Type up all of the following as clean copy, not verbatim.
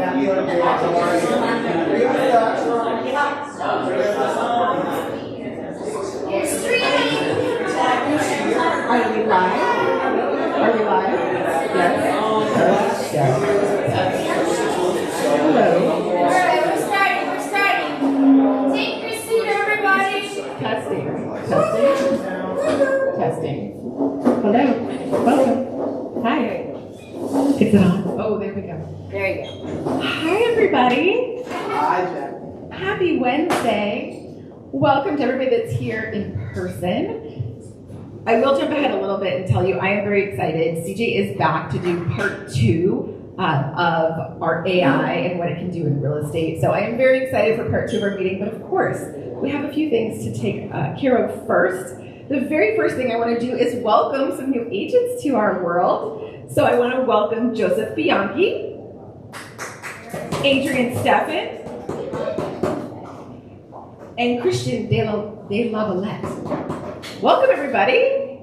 Are we live? Are we live? Yes. Yes. Hello. Alright, we're starting. Take your seat, everybody. Testing. Hello. Welcome. Hi. Is it on? Oh, there we go. There you go. Hi, everybody. Hi, Jack. Happy Wednesday. Welcome to everybody that's here in person. I will jump ahead a little bit and tell you I am very excited. CJ is back to do part 2 of our AI and what it can do in real estate. So I am very excited for part 2 of our meeting, but of course, we have a few things to take care of first. The very first thing I want to do is welcome some new agents to our world. So I want to welcome Joseph Bianchi, Adrian Steffen, and Christian De La Valette. Welcome, everybody.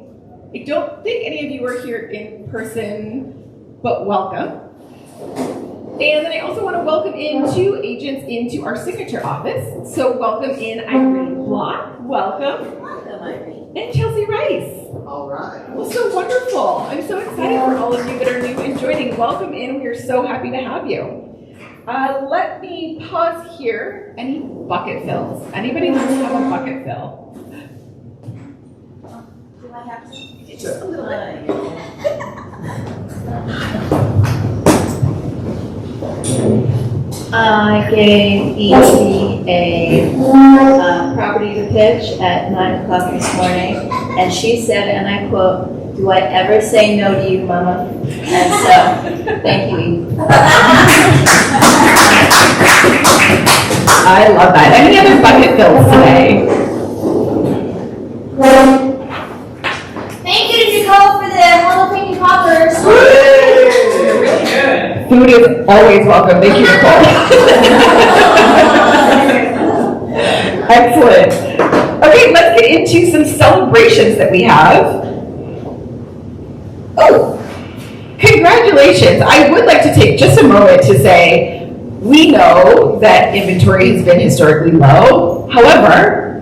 I don't think any of you are here in person, but welcome. And then I also want to welcome in 2 agents into our signature office. So welcome in Irene Block. Welcome. Welcome, Irene. And Chelsea Rice. All right. Well, so wonderful. I'm so excited for all of you that are new and joining. Welcome in. We are so happy to have you. Let me pause here. Any bucket fills? Anybody wants to have a bucket fill? Do I have to? Just a little bit. I gave Evie a property to pitch at 9 o'clock this morning, and she said, and I quote, "Do I ever say no to you, Mama?" And so, thank you, Evie. I love that. Any other bucket fills today? Thank you to Nicole for the jalapeno poppers. Food is always welcome. Thank you, Nicole. Excellent. Okay, let's get into some celebrations that we have. Oh, congratulations. I would like to take just a moment to say, we know that inventory has been historically low. However,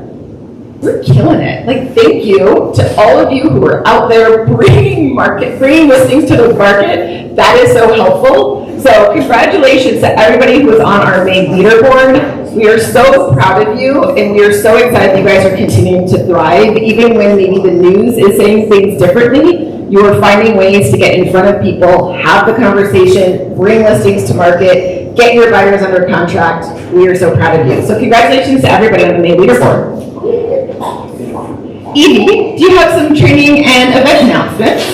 we're killing it. Like, thank you to all of you who are out there bringing listings to the market. That is so helpful. So congratulations to everybody who is on our main leaderboard. We are so proud of you, and we are so excited that you guys are continuing to thrive. Even when maybe the news is saying things differently, you are finding ways to get in front of people, have the conversation, bring listings to market, get your buyers under contract. We are so proud of you. So congratulations to everybody on the main leaderboard. Evie, do you have some training and event announcements?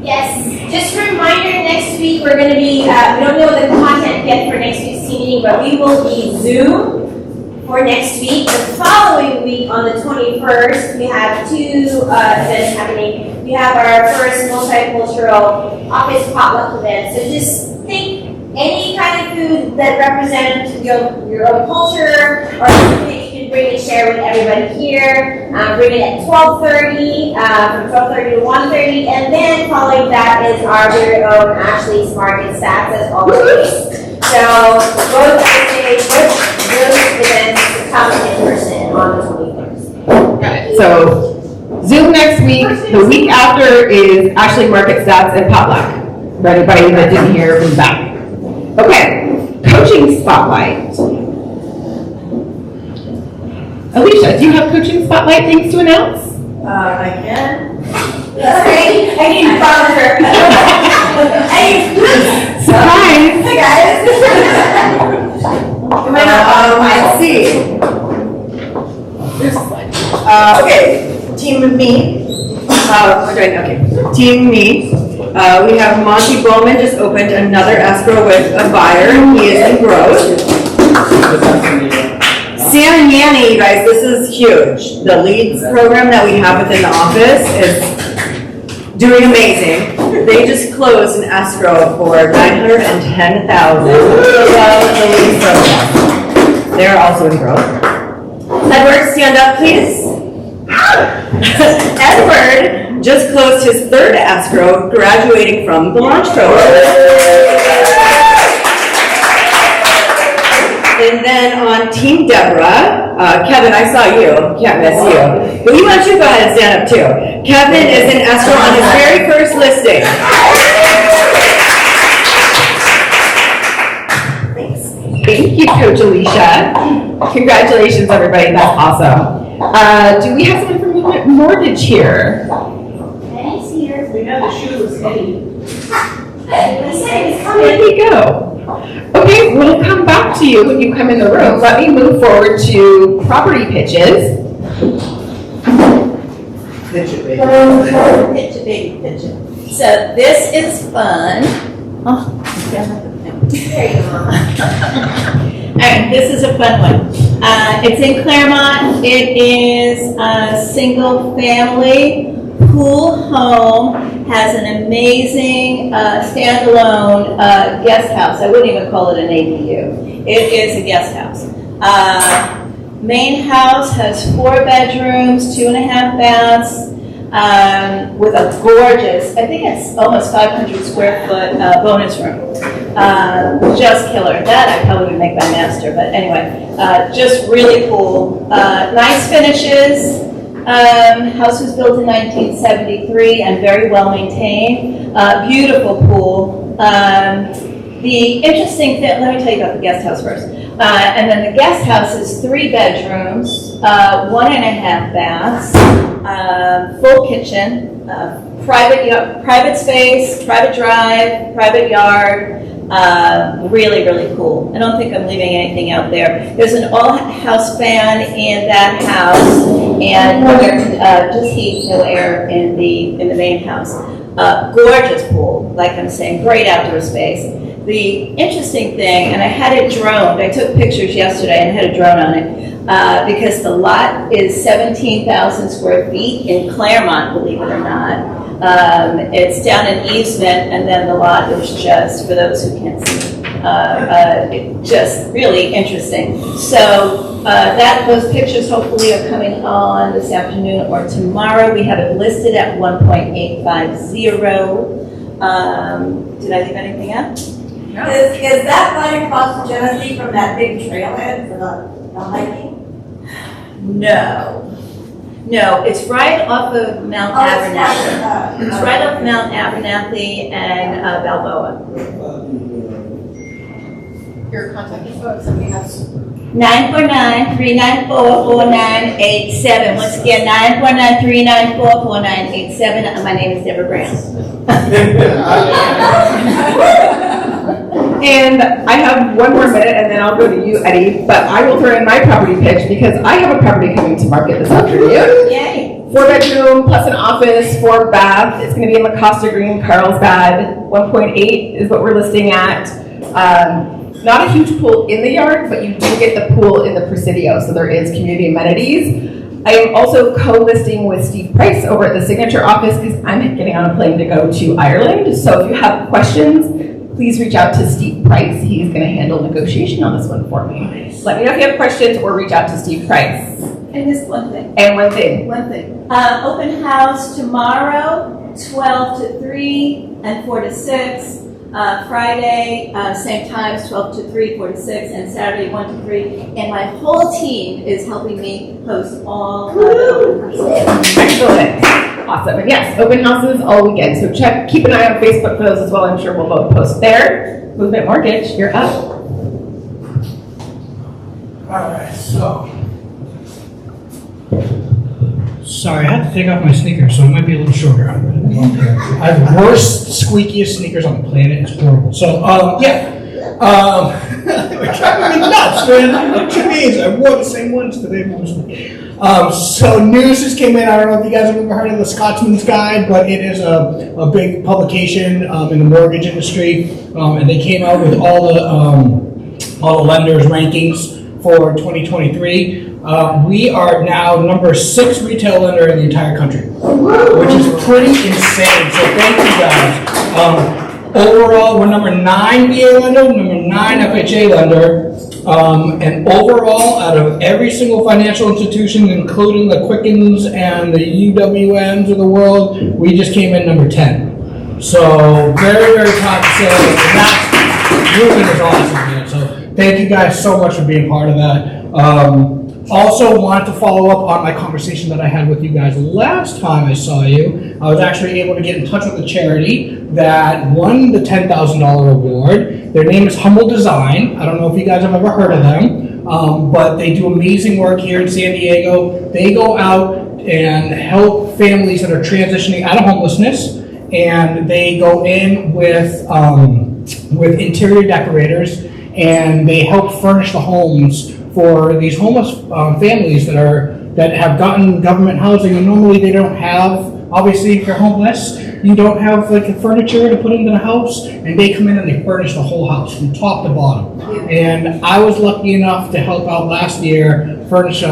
Yes, just a reminder, next week we're going to be, we don't know the content yet for next week's team meeting, but we will be Zoom for next week. The following week, on the 21st, we have 2 events happening. We have our first multicultural office potluck event. So just think any kind of food that represents your own culture, or something that you can bring and share with everybody here. Bring it at 12:30, from 12:30 to 1:30, and then following that is our very own Ashley's Market Stats, as always. So both events to come in person on the 21st. Got it. So Zoom next week. The week after is Ashley Market Stats and Potluck. For anybody that didn't hear from back. Okay, coaching spotlight. Alicia, do you have coaching spotlight things to announce? I can. Sorry, I need to follow her. Surprise! Hey guys. Let's see. Okay, team of me. Team me. We have Monty Bowman just opened another escrow with a buyer. He is in growth. Sam and Yanni, you guys, this is huge. The leads program that we have within the office is doing amazing. They just closed an escrow for $910,000. The leads program. They're also in growth. Edward, stand up, please. Edward just closed his 3rd escrow, graduating from the launch program. And then on Team Deborah, Kevin, I saw you, can't miss you. But you want you to go ahead and stand up too. Kevin is in escrow on his very first listing. Thank you, Coach Alicia. Congratulations, everybody. That's awesome. Do we have someone from Movement Mortgage here? Eddie's here. We had the shoeless Eddie. He said he's There coming. you go. Okay, we'll come back to you when you come in the room. Let me move forward to property pitches. Pitch it, baby. Pitch it, baby, pitch it. So this is fun. Oh, There you go. all right, this is a fun one. It's in Claremont. It is a single family pool home. Has an amazing standalone guest house. I wouldn't even call it an ADU. It is a guest house. Main house has 4 bedrooms, 2.5 baths, with a gorgeous, I think it's almost 500 square foot bonus room. Just killer. That I probably would make my master, but anyway, just really cool. Nice finishes. House was built in 1973 and very well maintained. Beautiful pool. The interesting thing, let me tell you about the guest house first. And then the guest house is 3 bedrooms, 1.5 baths, full kitchen, private space, private drive, private yard. Really, really cool. I don't think I'm leaving anything out there. There's an all-house fan in that house, and just heat, no air in the main house. Gorgeous pool, like I'm saying, great outdoor space. The interesting thing, and I had it droned, I took pictures yesterday and had a drone on it, because the lot is 17,000 square feet in Claremont, believe it or not. It's down in easement, and then the lot is just, for those who can't see, just really interesting. So those pictures hopefully are coming on this afternoon or tomorrow. We have it listed at 1.850. Did I leave anything out? Is that right across from Genesee from that big trailhead for the hiking? No, it's right off of Mount Abernathy. It's right off Mount Abernathy and Balboa. Your contact info, if somebody has. 949-394-4987. Once again, 949-394-4987. And my name is Deborah Brown. And I have one more minute and then I'll go to you, Eddie, but I will throw in my property pitch because I have a property coming to market this afternoon. Yay. 4 bedroom plus an office, 4 bath. It's gonna be in La Costa Green, Carlsbad. 1.8 is what we're listing at. Not a huge pool in the yard, but you do get the pool in the Presidio, so there is community amenities. I am also co-listing with Steve Price over at the Signature office because I'm getting on a plane to go to Ireland. So if you have questions, please reach out to Steve Price. He's going to handle negotiation on this one for me. Let me know if you have questions or reach out to Steve Price. And just one thing. And one thing. Open house tomorrow, 12 to 3 and 4 to 6. Friday, same times, 12 to 3, 4 to 6, and Saturday, 1 to 3. And my whole team is helping me host all the open houses. Excellent. Awesome. And yes, open houses all weekend. So keep an eye on Facebook for those as well. I'm sure we'll both post there. Movement Mortgage, you're up. All right, so. Sorry, I had to take off my sneakers, so it might be a little shorter. I have the worst, squeakiest sneakers on the planet. It's horrible. So, It driving me nuts, man. What you mean? I wore the same ones today. So news just came in. I don't know if you guys have ever heard of the Scotsman's Guide, but it is a big publication in the mortgage industry, and they came out with all the lenders' rankings for 2023. We are now number 6 retail lender in the entire country, which is pretty insane. So thank you guys. Overall, we're number 9 VA lender, number 9 FHA lender, and overall, out of every single financial institution, including the Quickens and the UWMs of the world, we just came in number 10. So very, very top. So that's movement is awesome, man. So thank you guys so much for being part of that. Also wanted to follow up on my conversation that I had with you guys last time I saw you. I was actually able to get in touch with a charity that won the $10,000 award. Their name is Humble Design. I don't know if you guys have ever heard of them, but they do amazing work here in San Diego. They go out and help families that are transitioning out of homelessness, and they go in with interior decorators, and they help furnish the homes for these homeless families that have gotten government housing, and normally they don't have. Obviously, if you're homeless, you don't have like furniture to put into the house, and they come in and they furnish the whole house from top to bottom. And I was lucky enough to help out last year, furnish a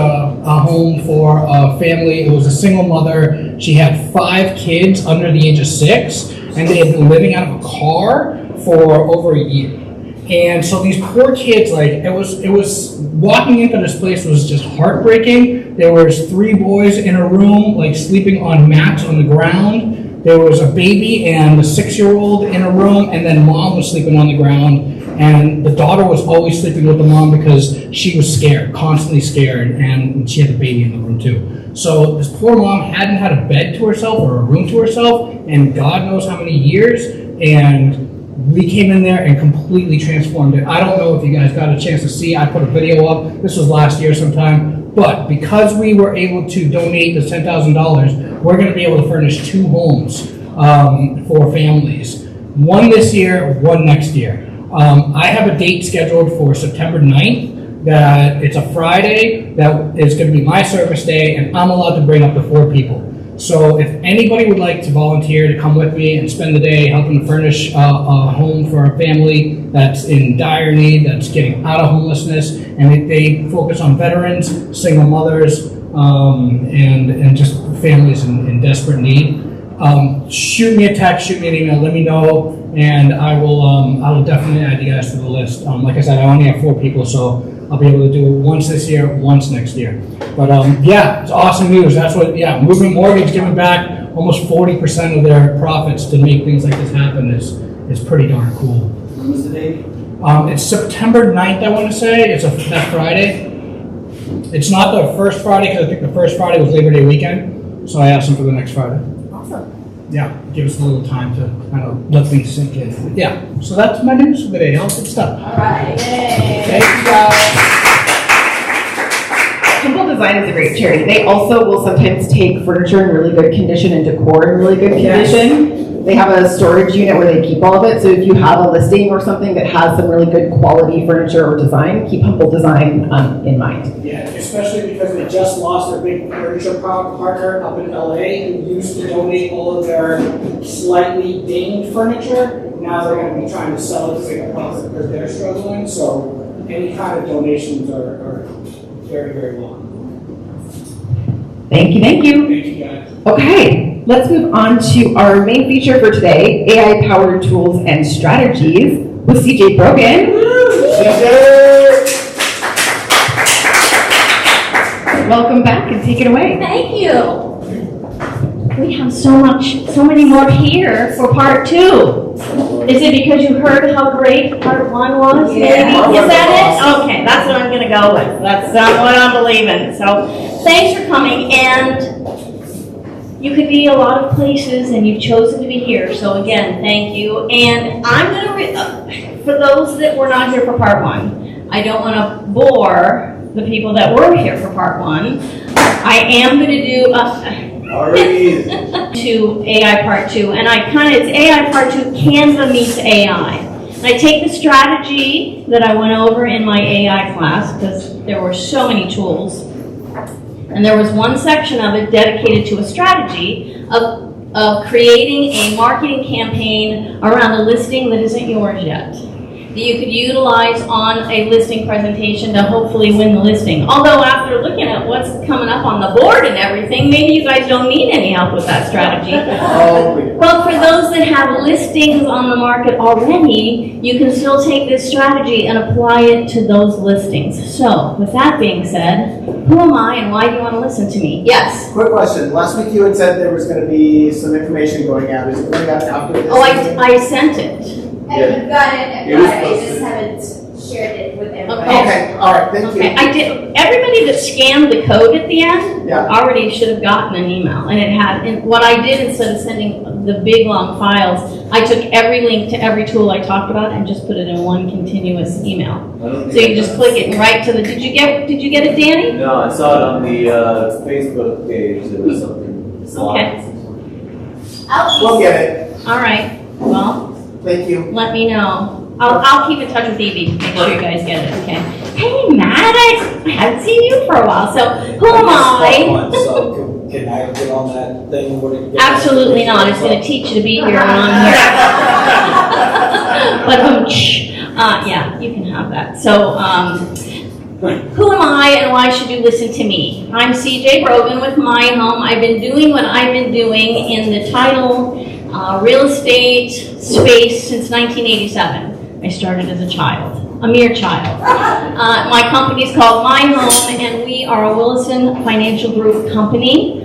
home for a family. It was a single mother. She had 5 kids under the age of 6, and they had been living out of a car for over a year. And so these poor kids, like, it was walking into this place was just heartbreaking. There was 3 boys in a room, like, sleeping on mats on the ground. There was a baby and a 6-year-old in a room, and then mom was sleeping on the ground. And the daughter was always sleeping with the mom because she was scared, constantly scared, and she had a baby in the room too. So this poor mom hadn't had a bed to herself or a room to herself in God knows how many years, and we came in there and completely transformed it. I don't know if you guys got a chance to see, I put a video up, this was last year sometime, but because we were able to donate the $10,000, we're gonna be able to furnish 2 homes for families. 1 this year, 1 next year. I have a date scheduled for September 9th, that it's a Friday, that is gonna be my service day, and I'm allowed to bring up to 4 people. So if anybody would like to volunteer to come with me and spend the day helping to furnish a home for a family that's in dire need, that's getting out of homelessness, and they focus on veterans, single mothers, and just families in desperate need, shoot me a text, shoot me an email, let me know, and I will definitely add you guys to the list. Like I said, I only have 4 people, so I'll be able to do it once this year, once next year. But yeah, it's awesome news. That's what, yeah, Movement Mortgage giving back almost 40% of their profits to make things like this happen is pretty darn cool. When was the date? It's September 9th, I want to say. It's that Friday. It's not the first Friday, because I think the first Friday was Labor Day weekend. So I asked them for the next Friday. Awesome. Yeah, give us a little time to kind of let things sink in. But yeah, so that's my news for the day. All good stuff. All right. Thank you, guys. Humble Design is a great charity. They also will sometimes take furniture in really good condition and decor in really good condition. They have a storage unit where they keep all of it. So if you have a listing or something that has some really good quality furniture or design, keep Humble Design in mind. Yeah, especially because they just lost their big furniture partner up in LA who used to donate all of their slightly dinged furniture. Now they're going to be trying to sell it to make a profit because they're struggling. So any kind of donations are very, very welcome. Thank you, thank you. Thank you, guys. Okay, let's move on to our main feature for today, AI-powered tools and strategies with CJ Brogan. Welcome back and take it away. Thank you. We have so many more here for part 2. Is it because you heard how great part 1 was, maybe? Yeah. Is that it? Okay, that's what I'm gonna go with. That's not what I'm believing. So, thanks for coming, and you could be a lot of places, and you've chosen to be here. So again, thank you. And I'm gonna, for those that were not here for part 1, I don't wanna bore the people that were here for part 1. I am gonna do to AI part 2, and it's AI part 2, Canva meets AI. And I take the strategy that I went over in my AI class, because there were so many tools, and there was one section of it dedicated to a strategy of creating a marketing campaign around a listing that isn't yours yet, that you could utilize on a listing presentation to hopefully win the listing. Although after looking at what's coming up on the board and everything, maybe you guys don't need any help with that strategy. But for those that have listings on the market already, you can still take this strategy and apply it to those listings. So, with that being said, who am I and why do you want to listen to me? Yes? Quick question. Last week you had said there was going to be some information going out. Is it going out after this? Oh, I sent it. And you've got it, It was I posted. just haven't shared it with everyone. All right, thank Okay, you. I did, everybody that scanned the code at the end Yeah. already should have gotten an email. And it had, and what I did instead of sending the big long files, I took every link to every tool I talked about and just put it in one continuous email. So you just click it and right to the, did you get it, Danny? No, I saw it on the Facebook page, there was something. Okay. We'll get it. All right, well, Thank you. let me know. I'll keep in touch with Evie, make sure you guys get it, okay? Hey, Matt, I haven't seen you for a while, so who am I? So can I get on that thing? Absolutely not, it's gonna teach you to be here when I'm here. But, yeah, you can have that. So, who am I and why should you listen to me? I'm CJ Brogan with My Home. I've been doing what I've been doing in the title real estate space since 1987. I started as a child, a mere child. My company is called My Home, and we are a Williston Financial Group company.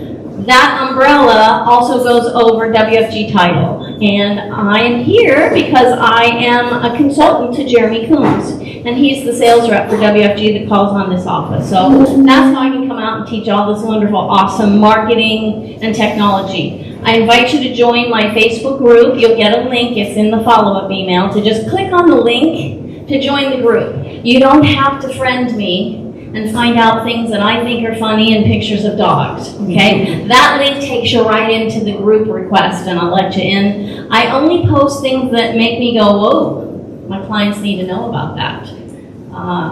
That umbrella also goes over WFG Title. And I am here because I am a consultant to Jeremy Coombs. And he's the sales rep for WFG that calls on this office. So that's how I can come out and teach all this wonderful, awesome marketing and technology. I invite you to join my Facebook group. You'll get a link. It's in the follow-up email. To just click on the link to join the group. You don't have to friend me and find out things that I think are funny and pictures of dogs, okay? That link takes you right into the group request and I'll let you in. I only post things that make me go, whoa, my clients need to know about that.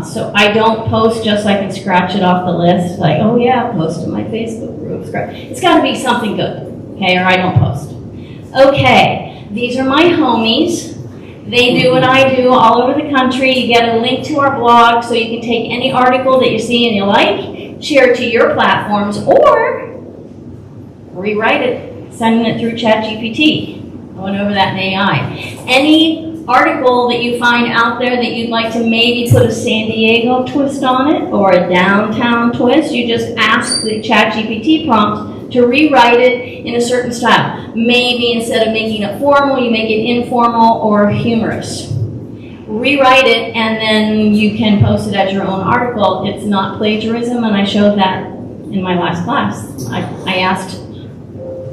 So I don't post just so I can scratch it off the list, like, oh yeah, post in my Facebook group. It's gotta be something good, okay, or I don't post. Okay, these are my homies. They do what I do all over the country. You get a link to our blog so you can take any article that you see and you like, share it to your platforms, or rewrite it, sending it through ChatGPT. I went over that in AI. Any article that you find out there that you'd like to maybe put a San Diego twist on it or a downtown twist, you just ask the ChatGPT prompt to rewrite it in a certain style. Maybe instead of making it formal, you make it informal or humorous. Rewrite it and then you can post it as your own article. It's not plagiarism, and I showed that in my last class. I asked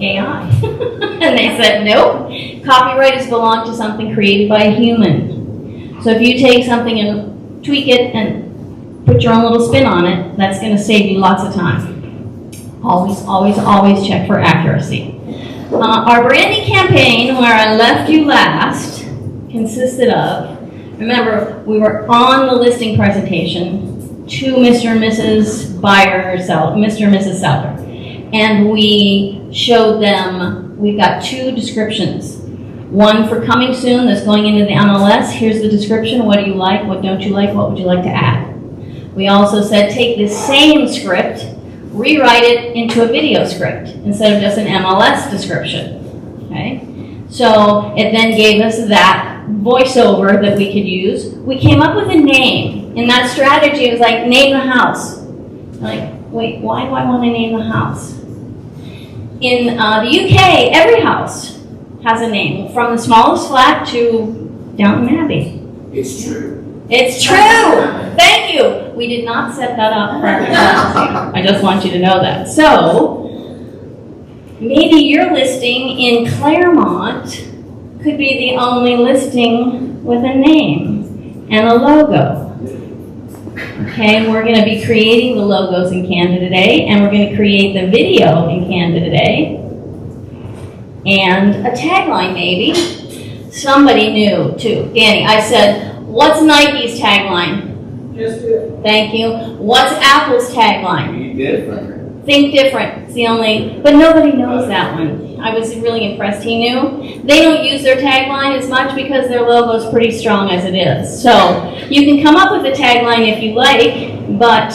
AI and they said, nope, copyright belongs to something created by a human. So if you take something and tweak it and put your own little spin on it, that's going to save you lots of time. Always, always, always check for accuracy. Our branding campaign, where I left you last, consisted of, remember, we were on the listing presentation to Mr. and Mrs. Buyer, seller, Mr. and Mrs. Seller. And we showed them, we've got two descriptions. One for coming soon that's going into the MLS. Here's the description. What do you like? What don't you like? What would you like to add? We also said take this same script, rewrite it into a video script instead of just an MLS description, okay? So it then gave us that voiceover that we could use. We came up with a name. In that strategy, it was like, name the house. Like, wait, why do I want to name the house? In the UK, every house has a name, from the smallest flat to Downton Abbey. It's true. It's true! Thank you! We did not set that up for I just want you to know that. So, maybe your listing in Claremont could be the only listing with a name and a logo. Okay, and we're going to be creating the logos in Canva today, and we're going to create the video in Canva today, and a tagline maybe. Somebody knew too. Danny, I said, what's Nike's tagline? Just do Thank you. What's Apple's tagline? Be different. Think different. It's the only, but nobody knows that one. I was really impressed he knew. They don't use their tagline as much because their logo is pretty strong as it is. So you can come up with a tagline if you like, but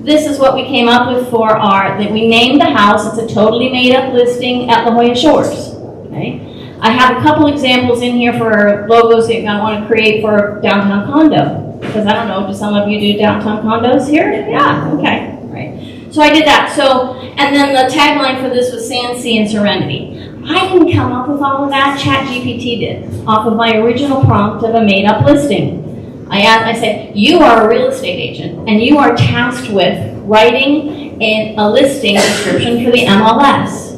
this is what we came up with for that we named the house. It's a totally made up listing at La Jolla Shores. Okay. I have a couple examples in here for logos that I want to create for downtown condo. Because I don't know, do some of you do downtown condos here? Yeah, okay, right. So I did that. So, and then the tagline for this was Sand, Sea, and Serenity. I didn't come up with all of that, ChatGPT did, off of my original prompt of a made-up listing. I said, you are a real estate agent, and you are tasked with writing a listing description for the MLS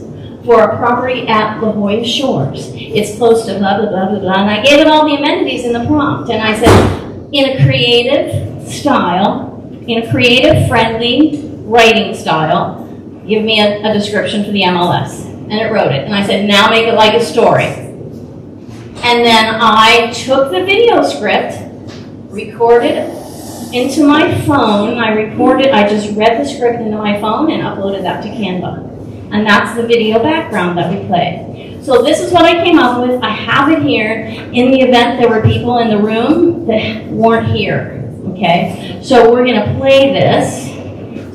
for a property at La Jolla Shores. It's close to blah, blah, blah, blah, blah, and I gave it all the amenities in the prompt, and I said, in a creative style, in a creative, friendly writing style, give me a description for the MLS. And it wrote it, and I said, now make it like a story. And then I took the video script, recorded into my phone, I just read the script into my phone and uploaded that to Canva. And that's the video background that we played. So this is what I came up with. I have it here in the event there were people in the room that weren't here, okay? So we're gonna play this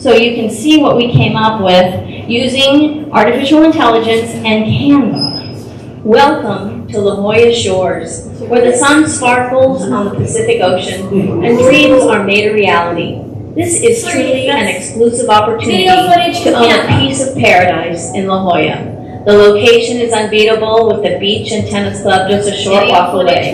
so you can see what we came up with using artificial intelligence and Canva. Welcome to La Jolla Shores, where the sun sparkles on the Pacific Ocean and dreams are made a reality. This is truly an exclusive opportunity to own a piece of paradise in La Jolla. The location is unbeatable with the beach and tennis club just a short walk away.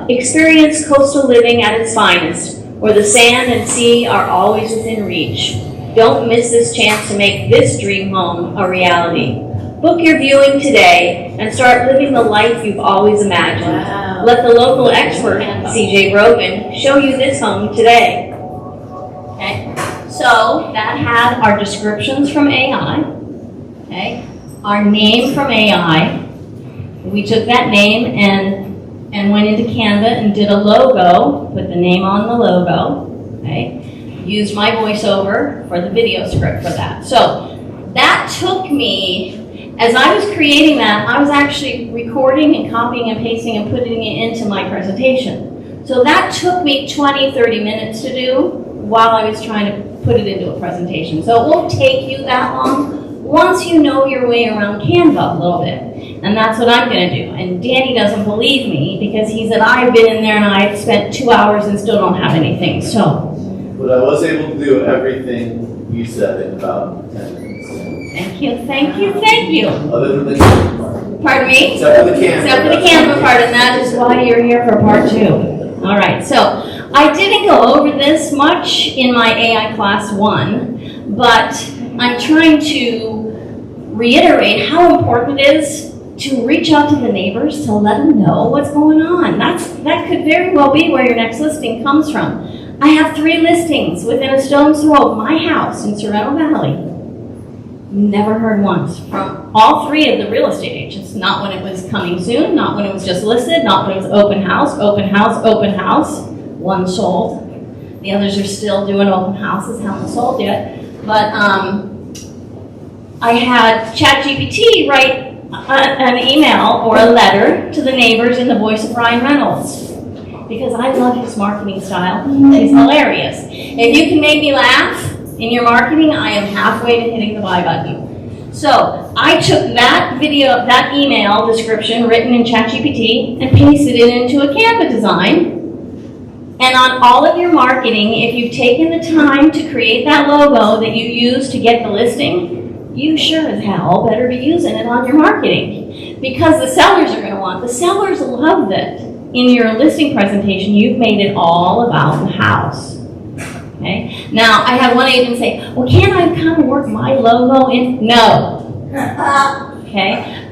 Experience coastal living at its finest, where the sand and sea are always within reach. Don't miss this chance to make this dream home a reality. Book your viewing today and start living the life you've always imagined. Wow. Let the local expert, CJ Brogan, show you this home today. Okay, so that had our descriptions from AI, okay, our name from AI. We took that name and went into Canva and did a logo, put the name on the logo, okay, used my voiceover for the video script for that. So that took me, as I was creating that, I was actually recording and copying and pasting and putting it into my presentation. So that took me 20, 30 minutes to do while I was trying to put it into a presentation. So it won't take you that long once you know your way around Canva a little bit. And that's what I'm gonna do. And Danny doesn't believe me because he said, I've been in there and I've spent 2 hours and still don't have anything, so. But I was able to do everything you said in about 10 minutes. Thank you, thank you, thank you. Other than the Canva part. Pardon me? Except for the Canva. Except for the Canva part, and that is why you're here for part 2. All right, so I didn't go over this much in my AI class 1, but I'm trying to reiterate how important it is to reach out to the neighbors to let them know what's going on. That could very well be where your next listing comes from. I have 3 listings within a stone's throw of my house in Sorrento Valley. Never heard once from all 3 of the real estate agents. Not when it was coming soon, not when it was just listed, not when it was open house, open house, open house. 1 sold. The others are still doing open houses, haven't sold yet. But I had ChatGPT write an email or a letter to the neighbors in the voice of Ryan Reynolds. Because I love his marketing style. He's hilarious. If you can make me laugh in your marketing, I am halfway to hitting the buy button. So I took that video, that email description written in ChatGPT and pasted it into a Canva design. And on all of your marketing, if you've taken the time to create that logo that you use to get the listing, you sure as hell better be using it on your marketing. Because the sellers are going to want, the sellers love that in your listing presentation, you've made it all about the house. Okay? Now, I had one agent say, well, can't I come and work my logo in? No. Okay?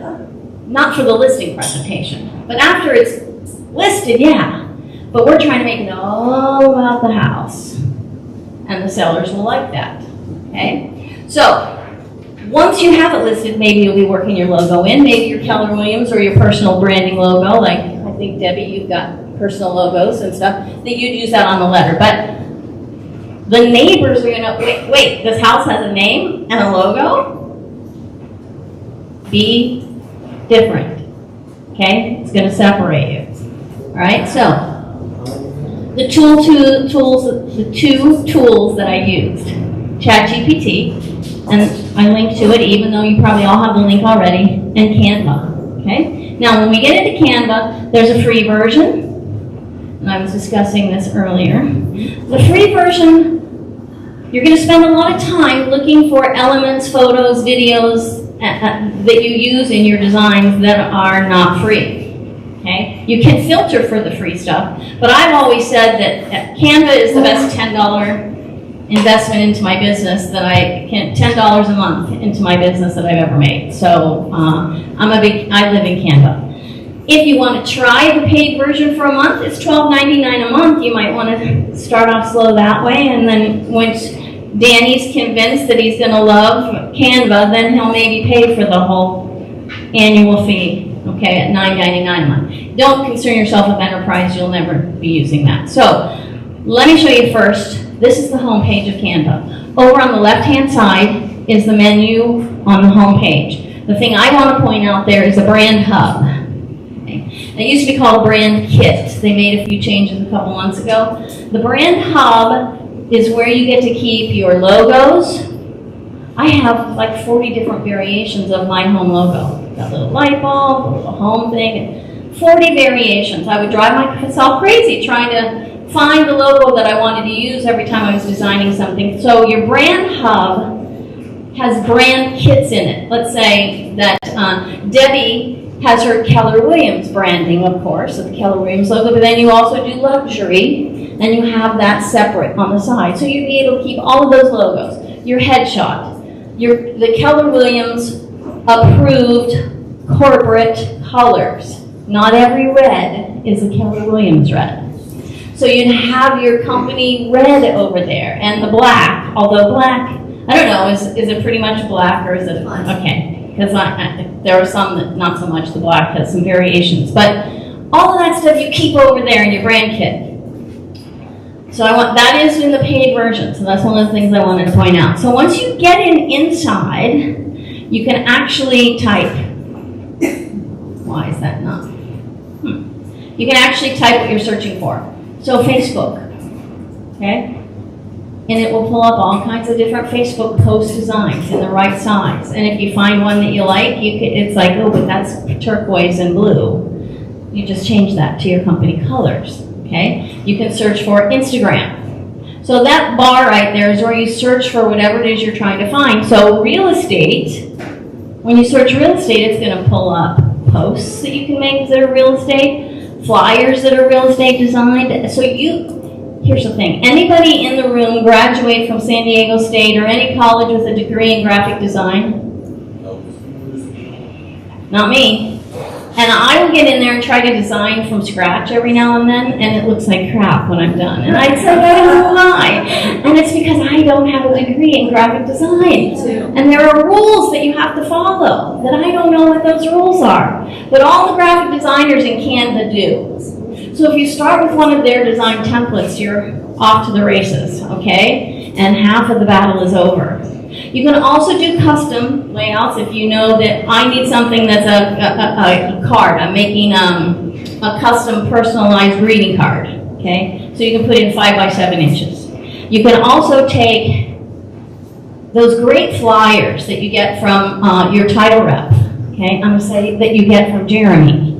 Not for the listing presentation. But after it's listed, yeah. But we're trying to make it all about the house. And the sellers will like that. Okay? So, once you have it listed, maybe you'll be working your logo in. Maybe your Keller Williams or your personal branding logo. Like, I think, Debbie, you've got personal logos and stuff. That you'd use that on the letter. But the neighbors are gonna, wait, this house has a name and a logo? Be different, okay? It's gonna separate you, all right? So, the two tools that I used, ChatGPT, and I linked to it, even though you probably all have the link already, and Canva, okay? Now, when we get into Canva, there's a free version, and I was discussing this earlier. The free version, you're going to spend a lot of time looking for elements, photos, videos that you use in your designs that are not free. Okay? You can filter for the free stuff, but I've always said that Canva is the best $10 investment into my business that $10 a month into my business that I've ever made. So I live in Canva. If you want to try the paid version for a month, it's $12.99 a month. You might want to start off slow that way, and then once Danny's convinced that he's going to love Canva, then he'll maybe pay for the whole annual fee, okay, at $9.99 a month. Don't concern yourself with enterprise. You'll never be using that. So let me show you first. This is the home page of Canva. Over on the left-hand side is the menu on the home page. The thing I want to point out there is a brand hub. It used to be called Brand Kit. They made a few changes a couple months ago. The Brand Hub is where you get to keep your logos. I have like 40 different variations of my home logo. Got a little light bulb, a little home thing, 40 variations. I would drive myself crazy trying to find the logo that I wanted to use every time I was designing something. So your Brand Hub has brand kits in it. Let's say that Debbie has her Keller Williams branding, of course, of the Keller Williams logo, but then you also do luxury, and you have that separate on the side. So you'd be able to keep all of those logos, your headshot, the Keller Williams approved corporate colors. Not every red is a Keller Williams red. So you'd have your company red over there, and the black, although black, I don't know, is it pretty much black or is it, okay. Because there are some that not so much, the black has some variations. But all of that stuff you keep over there in your brand kit. So that is in the paid version, so that's one of the things I wanted to point out. So once you get inside, you can actually type. Why is that not? You can actually type what you're searching for. So Facebook, okay? And it will pull up all kinds of different Facebook post designs in the right size. And if you find one that you like, it's like, oh, but that's turquoise and blue. You just change that to your company colors, okay? You can search for Instagram. So that bar right there is where you search for whatever it is you're trying to find. So real estate, when you search real estate, it's going to pull up posts that you can make that are real estate, flyers that are real estate designed. So here's the thing, anybody in the room graduate from San Diego State or any college with a degree in graphic design? Not me. And I will get in there and try to design from scratch every now and then, and it looks like crap when I'm done. And I'd say, I don't know why. And it's because I don't have a degree in graphic design. And there are rules that you have to follow that I don't know what those rules are. But all the graphic designers in Canva do. So if you start with one of their design templates, you're off to the races, okay? And half of the battle is over. You can also do custom layouts if you know that I need something that's a card. I'm making a custom personalized greeting card, okay? So you can put in 5 by 7 inches. You can also take those great flyers that you get from your title rep, okay? I'm gonna say that you get from Jeremy.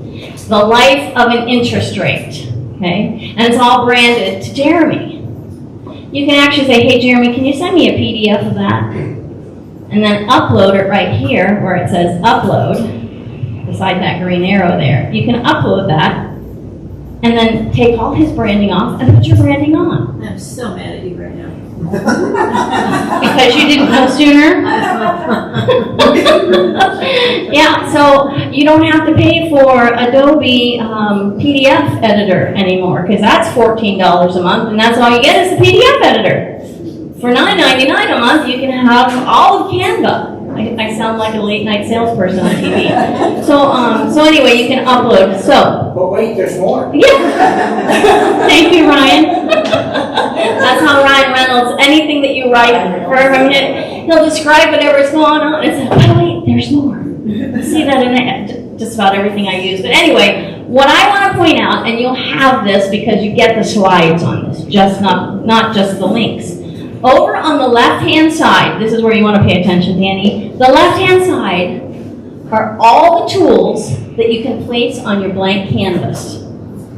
The life of an interest rate, okay? And it's all branded to Jeremy. You can actually say, hey Jeremy, can you send me a PDF of that? And then upload it right here where it says upload, beside that green arrow there. You can upload that, and then take all his branding off and put your branding on. I'm so mad at you right now. Because you didn't know sooner? Yeah, so you don't have to pay for Adobe PDF editor anymore, because that's $14 a month, and that's all you get is the PDF editor. For $9.99 a month, you can have all of Canva. I sound like a late night salesperson on TV. So anyway, you can upload. So. But wait, there's more. Yeah. Thank you, Ryan. That's how Ryan Reynolds, anything that you write for him, he'll describe whatever's going on. It's like, oh wait, there's more. See that in just about everything I use. But anyway, what I want to point out, and you'll have this because you get the slides on this, just not just the links. Over on the left-hand side, this is where you want to pay attention, Danny. The left-hand side are all the tools that you can place on your blank canvas.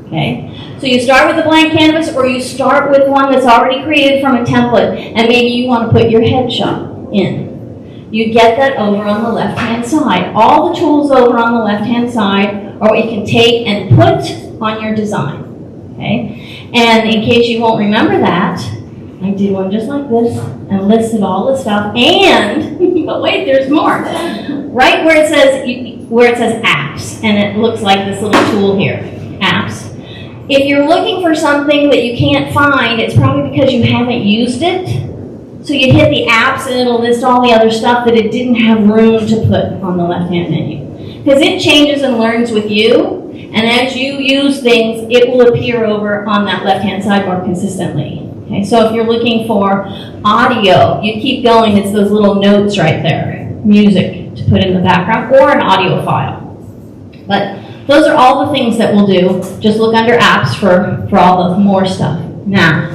Okay? So you start with a blank canvas, or you start with one that's already created from a template, and maybe you want to put your headshot in. You get that over on the left-hand side. All the tools over on the left-hand side or what you can take and put on your design, okay? And in case you won't remember that, I did one just like this and listed all the stuff, and, but wait, there's more. Right where it says apps, and it looks like this little tool here, apps. If you're looking for something that you can't find, it's probably because you haven't used it. So you hit the apps and it'll list all the other stuff that it didn't have room to put on the left-hand menu. Because it changes and learns with you, and as you use things, it will appear over on that left-hand sidebar consistently. Okay, so if you're looking for audio, you keep going, it's those little notes right there, music to put in the background, or an audio file. But those are all the things that we'll do. Just look under apps for all the more stuff. Now,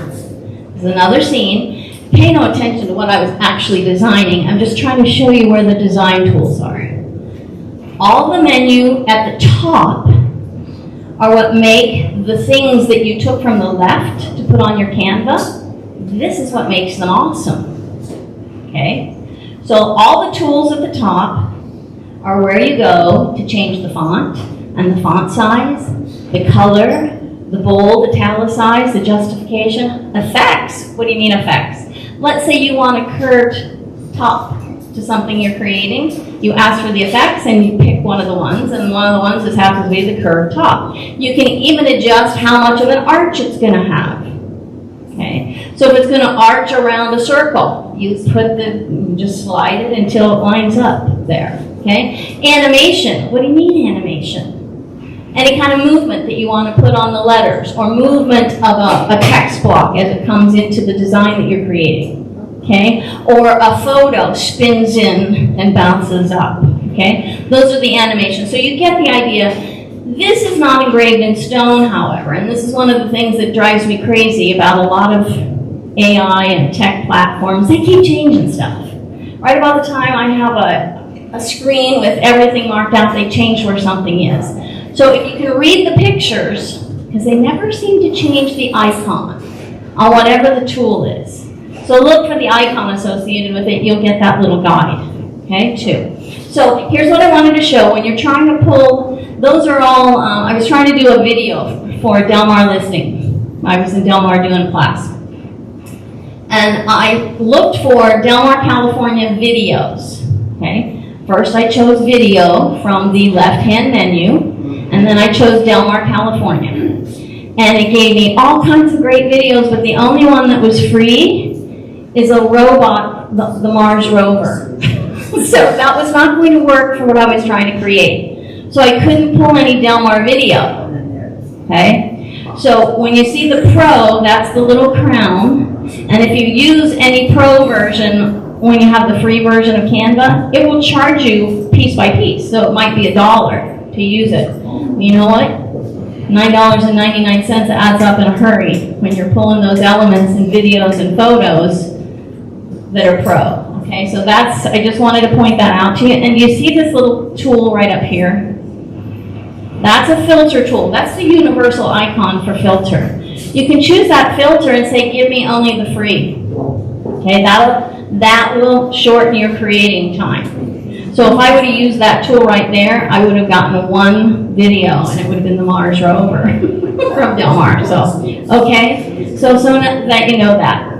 there's another scene. Pay no attention to what I was actually designing. I'm just trying to show you where the design tools are. All the menu at the top are what make the things that you took from the left to put on your Canva. This is what makes them awesome. Okay? So all the tools at the top are where you go to change the font and the font size, the color, the bold, italicized, the justification. Effects. What do you mean effects? Let's say you want a curved top to something you're creating. You ask for the effects and you pick one of the ones, and one of the ones just happens to be the curved top. You can even adjust how much of an arch it's going to have. Okay, so if it's going to arch around a circle, you just slide it until it lines up there. Okay, animation. What do you mean animation? Any kind of movement that you want to put on the letters, or movement of a text block as it comes into the design that you're creating. Okay, or a photo spins in and bounces up. Okay, those are the animations. So you get the idea. This is not engraved in stone, however, and this is one of the things that drives me crazy about a lot of AI and tech platforms. They keep changing stuff. Right about the time I have a screen with everything marked out, they change where something is. So if you can read the pictures, because they never seem to change the icon on whatever the tool is. So look for the icon associated with it, you'll get that little guide, okay, too. So here's what I wanted to show. When you're trying to pull, those are all, I was trying to do a video for Del Mar listing. I was in Del Mar doing a class. And I looked for Del Mar, California videos, okay. First I chose video from the left-hand menu, and then I chose Del Mar, California. And it gave me all kinds of great videos, but the only one that was free is a robot, the Mars rover. So that was not going to work for what I was trying to create. So I couldn't pull any Del Mar video, okay? So when you see the Pro, that's the little crown. And if you use any Pro version, when you have the free version of Canva, it will charge you piece by piece. So it might be $1 to use it. You know what? $9.99 adds up in a hurry when you're pulling those elements and videos and photos that are Pro. Okay, so I just wanted to point that out to you. And you see this little tool right up here? That's a filter tool. That's the universal icon for filter. You can choose that filter and say, give me only the free. Okay, that will shorten your creating time. So if I would have used that tool right there, I would have gotten one video, and it would have been the Mars rover from Del Mar. So, okay, so that you know that.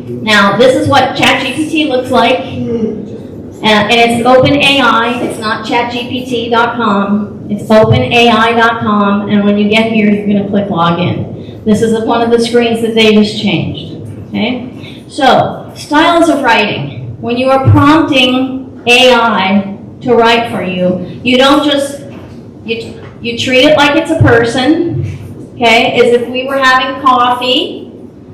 Now, this is what ChatGPT looks like, and it's OpenAI. It's not ChatGPT.com. It's OpenAI.com, and when you get here, you're going to click Login. This is one of the screens that they just changed. Okay, so styles of writing. When you are prompting AI to write for you, you don't just you treat it like it's a person. Okay, as if we were having coffee.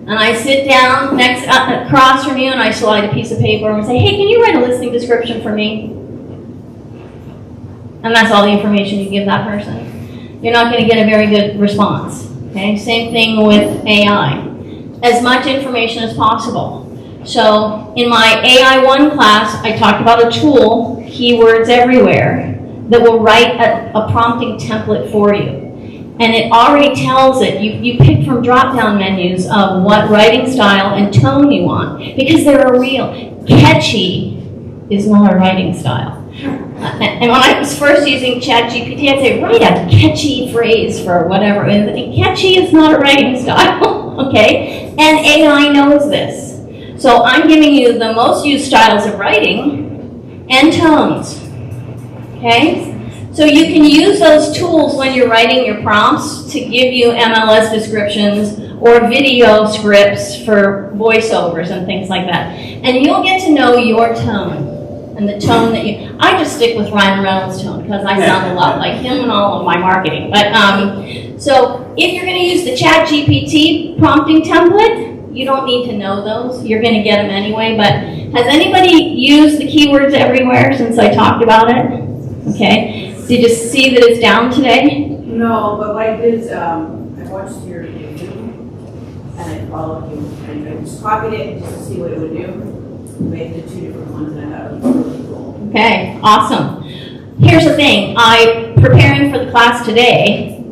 And I sit down across from you and I slide a piece of paper and say, hey, can you write a listing description for me? And that's all the information you give that person. You're not going to get a very good response. Okay? Same thing with AI. As much information as possible. So in my AI1 class, I talked about a tool, Keywords Everywhere, that will write a prompting template for you. And it already tells it, you pick from drop-down menus of what writing style and tone you want, because they're real. Catchy is not a writing style. And when I was first using ChatGPT, I'd say, write a catchy phrase for whatever. And catchy is not a writing style, okay? And AI knows this. So I'm giving you the most used styles of writing and tones, okay? So you can use those tools when you're writing your prompts to give you MLS descriptions or video scripts for voiceovers and things like that. And you'll get to know your tone and the tone that you, I just stick with Ryan Reynolds' tone because I sound a lot like him in all of my marketing. But so if you're going to use the ChatGPT prompting template, you don't need to know those. You're going to get them anyway. But has anybody used the keywords everywhere since I talked about it? Okay. Did you see that it's down today? No, but what I did is, I watched your review, and I followed you, and I just copied it just to see what it would do. Made the two different ones, and I thought it was really cool. Okay, awesome. Here's the thing, preparing for the class today,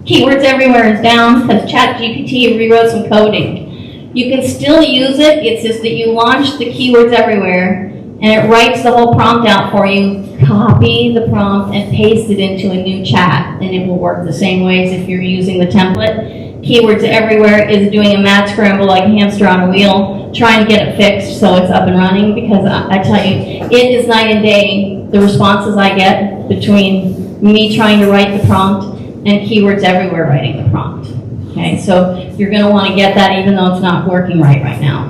keywords everywhere is down because ChatGPT rewrote some coding. You can still use it, it's just that you launch the keywords everywhere and it writes the whole prompt out for you. Copy the prompt and paste it into a new chat and it will work the same way as if you're using the template. Keywords everywhere is doing a mad scramble like a hamster on a wheel, trying to get it fixed so it's up and running because I tell you, it is night and day the responses I get between me trying to write the prompt and keywords everywhere writing the prompt. Okay, so you're going to want to get that even though it's not working right now.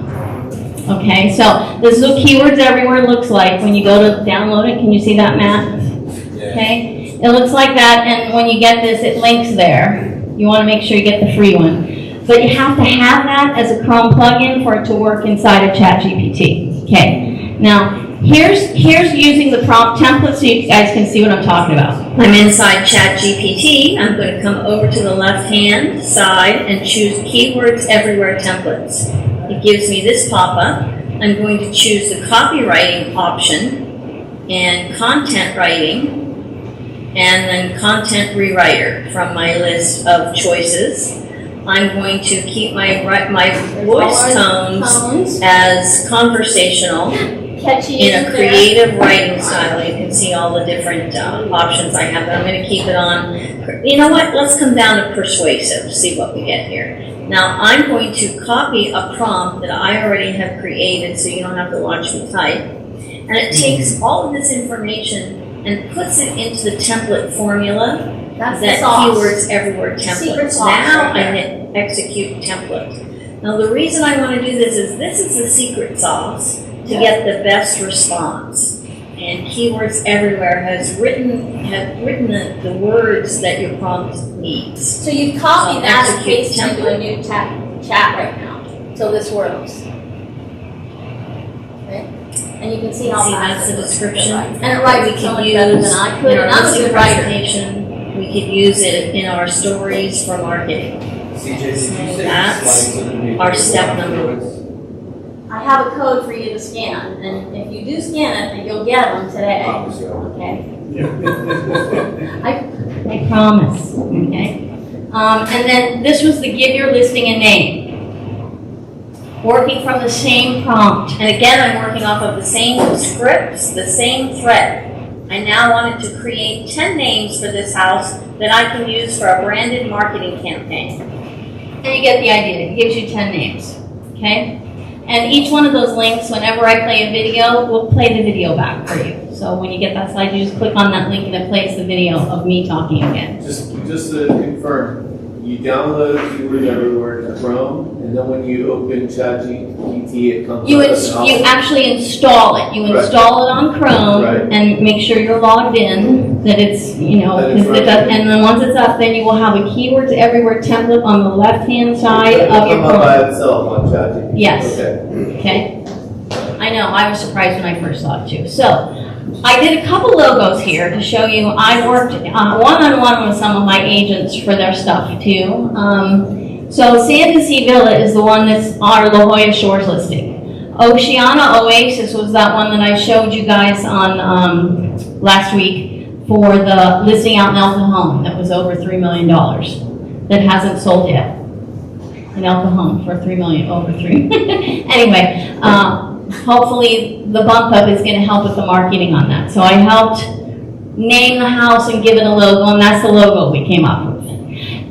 Okay, so this is what keywords everywhere looks like when you go to download it. Can you see that, Matt? Okay, it looks like that, and when you get this, it links there. You want to make sure you get the free one. But you have to have that as a Chrome plugin for it to work inside of ChatGPT. Okay, now here's using the prompt template so you guys can see what I'm talking about. I'm inside ChatGPT. I'm going to come over to the left-hand side and choose Keywords Everywhere Templates. It gives me this pop-up. I'm going to choose the copywriting option and content writing and then content rewriter from my list of choices. I'm going to keep my voice tones as conversational in a creative writing style. You can see all the different options I have, but I'm going to keep it on. You know what? Let's come down to persuasive, see what we get here. Now, I'm going to copy a prompt that I already have created so you don't have to watch me type. And it takes all of this information and puts it into the template formula. That's that the sauce. Keywords Everywhere template. Secret sauce Now right I there. hit execute template. Now the reason I want to do this is the secret sauce to get the best response. And Keywords Everywhere have written the words that your prompt needs. So you've copied that and Execute pasted into a new chat right now. So this works. Okay? And you can see how See, fast that's the it works. description. And it writes We so could much use better than I could, in and our I'm a listing good writer. presentation. We could use it in our stories for marketing. CJ, did you say That's slides are gonna be our step number. I have a code for you to scan, and if you do scan it, you'll get them today. Obviously, Okay? I promise, okay? And then this was the give your listing a name. Working from the same prompt. And again, I'm working off of the same scripts, the same thread. I now wanted to create 10 names for this house that I can use for a branded marketing campaign. And you get the idea, it gives you 10 names, okay? And each one of those links, whenever I play a video, will play the video back for you. So when you get that slide, you just click on that link and it plays the video of me talking again. Just to confirm, you download Keywords Everywhere to Chrome, and then when you open ChatGPT, it comes You up as an you option. actually install it. You Right. install it on Chrome Right. and make sure you're logged in, that it's, you know, That it's 'cause it does, and then once it's up, then you will have a Keywords Everywhere template on the left-hand side It'll of your come up by Chrome. itself on ChatGPT. Yes. Okay. Okay? I know, I was surprised when I first saw it too. So, I did a couple logos here to show you, I worked one-on-one with some of my agents for their stuff too. So Sandusky Villa is the one that's our La Jolla Shores listing. Oceana Oasis was that one that I showed you guys on last week for the listing out in El Cajon that was over $3 million that hasn't sold yet. In El Cajon for $3 million, over 3. Anyway, hopefully the bump up is gonna help with the marketing on that. So I helped name the house and give it a logo, and that's the logo we came up with.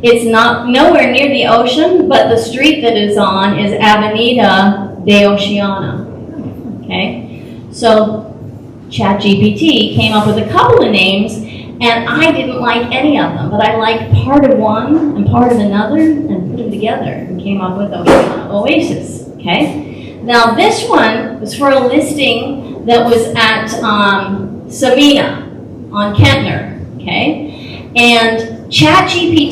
It's not nowhere near the ocean, but the street that it's on is Avenida de Oceana. Okay? So ChatGPT came up with a couple of names, and I didn't like any of them, but I liked part of one and part of another and put them together and came up with Oasis. Okay? Now this one was for a listing that was at Sabina on Kentner. Okay? And Canva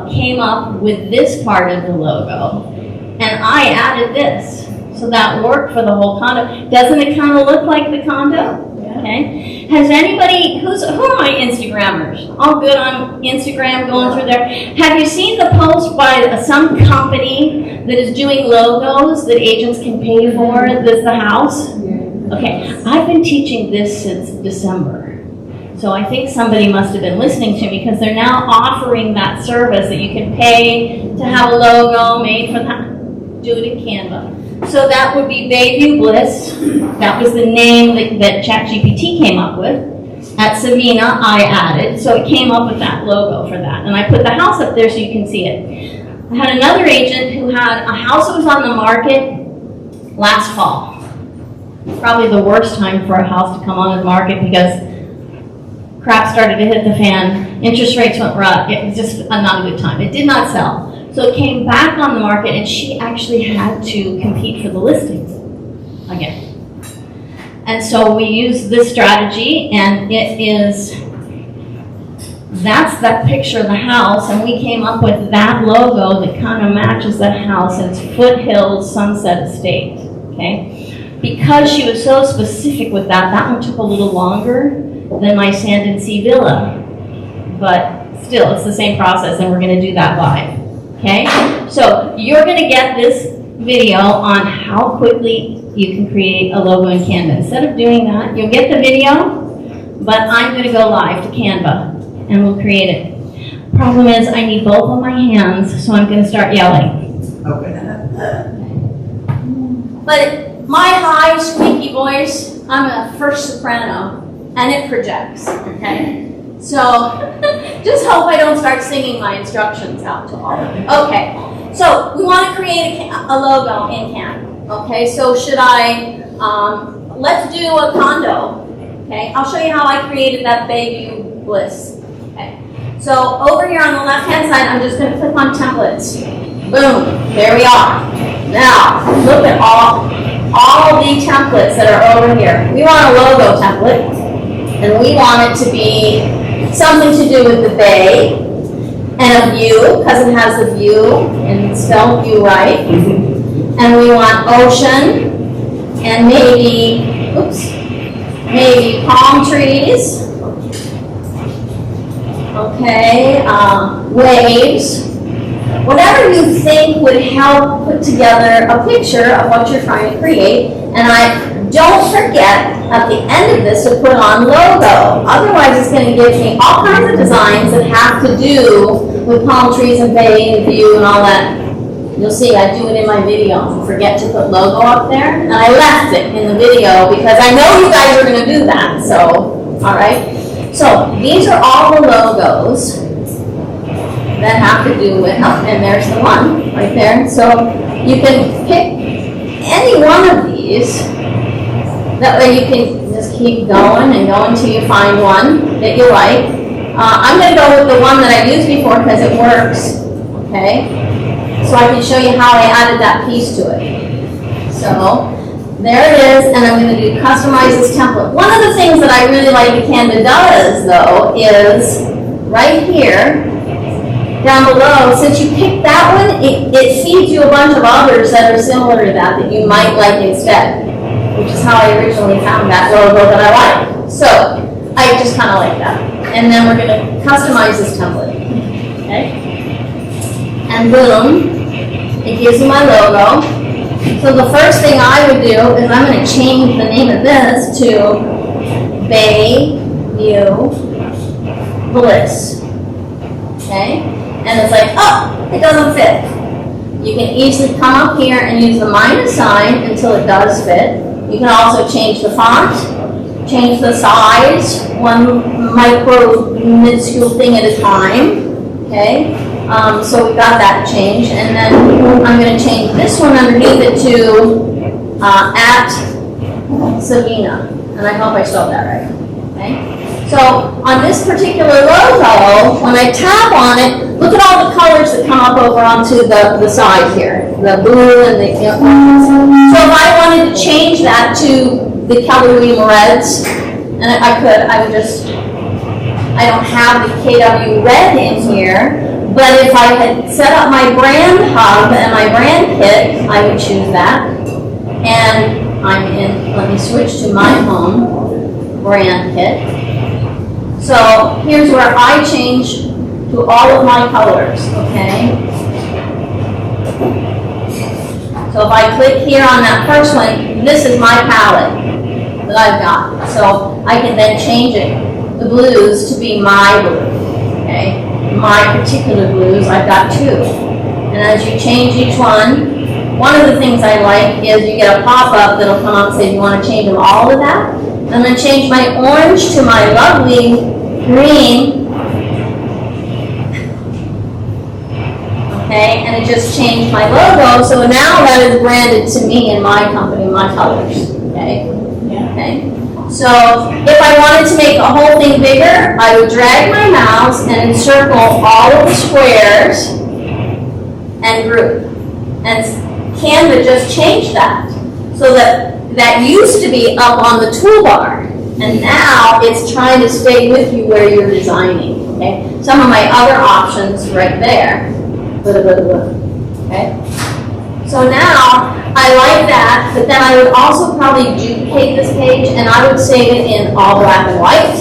came up with this part of the logo, and I added this. So that worked for the whole condo. Doesn't it kind of look like the condo? Okay. Has anybody, who are my Instagrammers? All good on Instagram, going through there. Have you seen the post by some company that is doing logos that agents can pay for? That's the house? Okay. I've been teaching this since December. So I think somebody must have been listening to me because they're now offering that service that you can pay to have a logo made for that. Do it in Canva. So that would be Bayview Bliss. That was the name that ChatGPT came up with. At Sabina, I added. So it came up with that logo for that. And I put the house up there so you can see it. I had another agent who had a house that was on the market last fall. Probably the worst time for a house to come on the market because crap started to hit the fan, interest rates went up, it was just not a good time. It did not sell. So it came back on the market and she actually had to compete for the listings again. And so we used this strategy and that's that picture of the house, and we came up with that logo that kind of matches that house, and it's Foothills Sunset Estate, okay? Because she was so specific with that one took a little longer than my Sand and Sea Villa. But still, it's the same process, and we're going to do that live. Okay? So you're going to get this video on how quickly you can create a logo in Canva. Instead of doing that, you'll get the video, but I'm going to go live to Canva, and we'll create it. Problem is, I need both of my hands, so I'm going to start yelling. Okay. But my high, squeaky voice, I'm a first soprano. And it projects, okay? So, just hope I don't start singing my instructions out to all of you. Okay, so we want to create a logo in Canva, okay? So let's do a condo, okay? I'll show you how I created that Bayview Bliss, okay? So over here on the left-hand side, I'm just going to click on templates. Boom, there we are. Now, look at all the templates that are over here. We want a logo template. And we want it to be something to do with the bay and a view, because it has a view and it's spelled view right. And we want ocean and maybe palm trees. Okay, waves. Whatever you think would help put together a picture of what you're trying to create. And don't forget at the end of this to put on logo. Otherwise it's going to give me all kinds of designs that have to do with palm trees and bay and view and all that. You'll see I do it in my video. Forget to put logo up there. And I left it in the video because I know you guys are going to do that. So, alright. So these are all the logos that have to do with, and there's the one right there. So you can pick any one of these. That way you can just keep going and going until you find one that you like. I'm going to go with the one that I used before because it works. Okay? So I can show you how I added that piece to it. So there it is, and I'm going to do customize this template. One of the things that I really like that Canva does, though, is right here, down below, since you picked that one, it feeds you a bunch of others that are similar to that you might like instead, which is how I originally found that logo that I like. So I just kind of like that. And then we're going to customize this template. Okay? And boom, it gives me my logo. So the first thing I would do is I'm going to change the name of this to Bayview Bliss. Okay? And it's like, oh, it doesn't fit. You can easily come up here and use the minus sign until it does fit. You can also change the font, change the size, one micro minuscule thing at a time, okay? So we got that changed, and then I'm gonna change this one underneath it to at Sabina, and I hope I spelled that right, okay? So on this particular logo, when I tap on it, look at all the colors that come up over onto the side here, the blue and the orange. So if I wanted to change that to the Keller Williams Reds, and I could, I would just, I don't have the KW Red in here, but if I had set up my brand hub and my brand kit, I would choose that. And I'm in, let me switch to my home brand kit. So here's where I change to all of my colors, okay? So if I click here on that first one, this is my palette that I've got. So I can then change it, the blues, to be my blue, okay? My particular blues, I've got two. And as you change each one of the things I like is you get a pop-up that'll come up and say, you want to change them all to that? I'm going to change my orange to my lovely green. Okay, and it just changed my logo, so now that is branded to me and my company, my colors. Okay? Okay. So if I wanted to make the whole thing bigger, I would drag my mouse and encircle all of the squares and group. And Canva just changed that. So that used to be up on the toolbar, and now it's trying to stay with you where you're designing. Okay? Some of my other options right there. Okay? So now, I like that, but then I would also probably duplicate this page and I would save it in all black and white.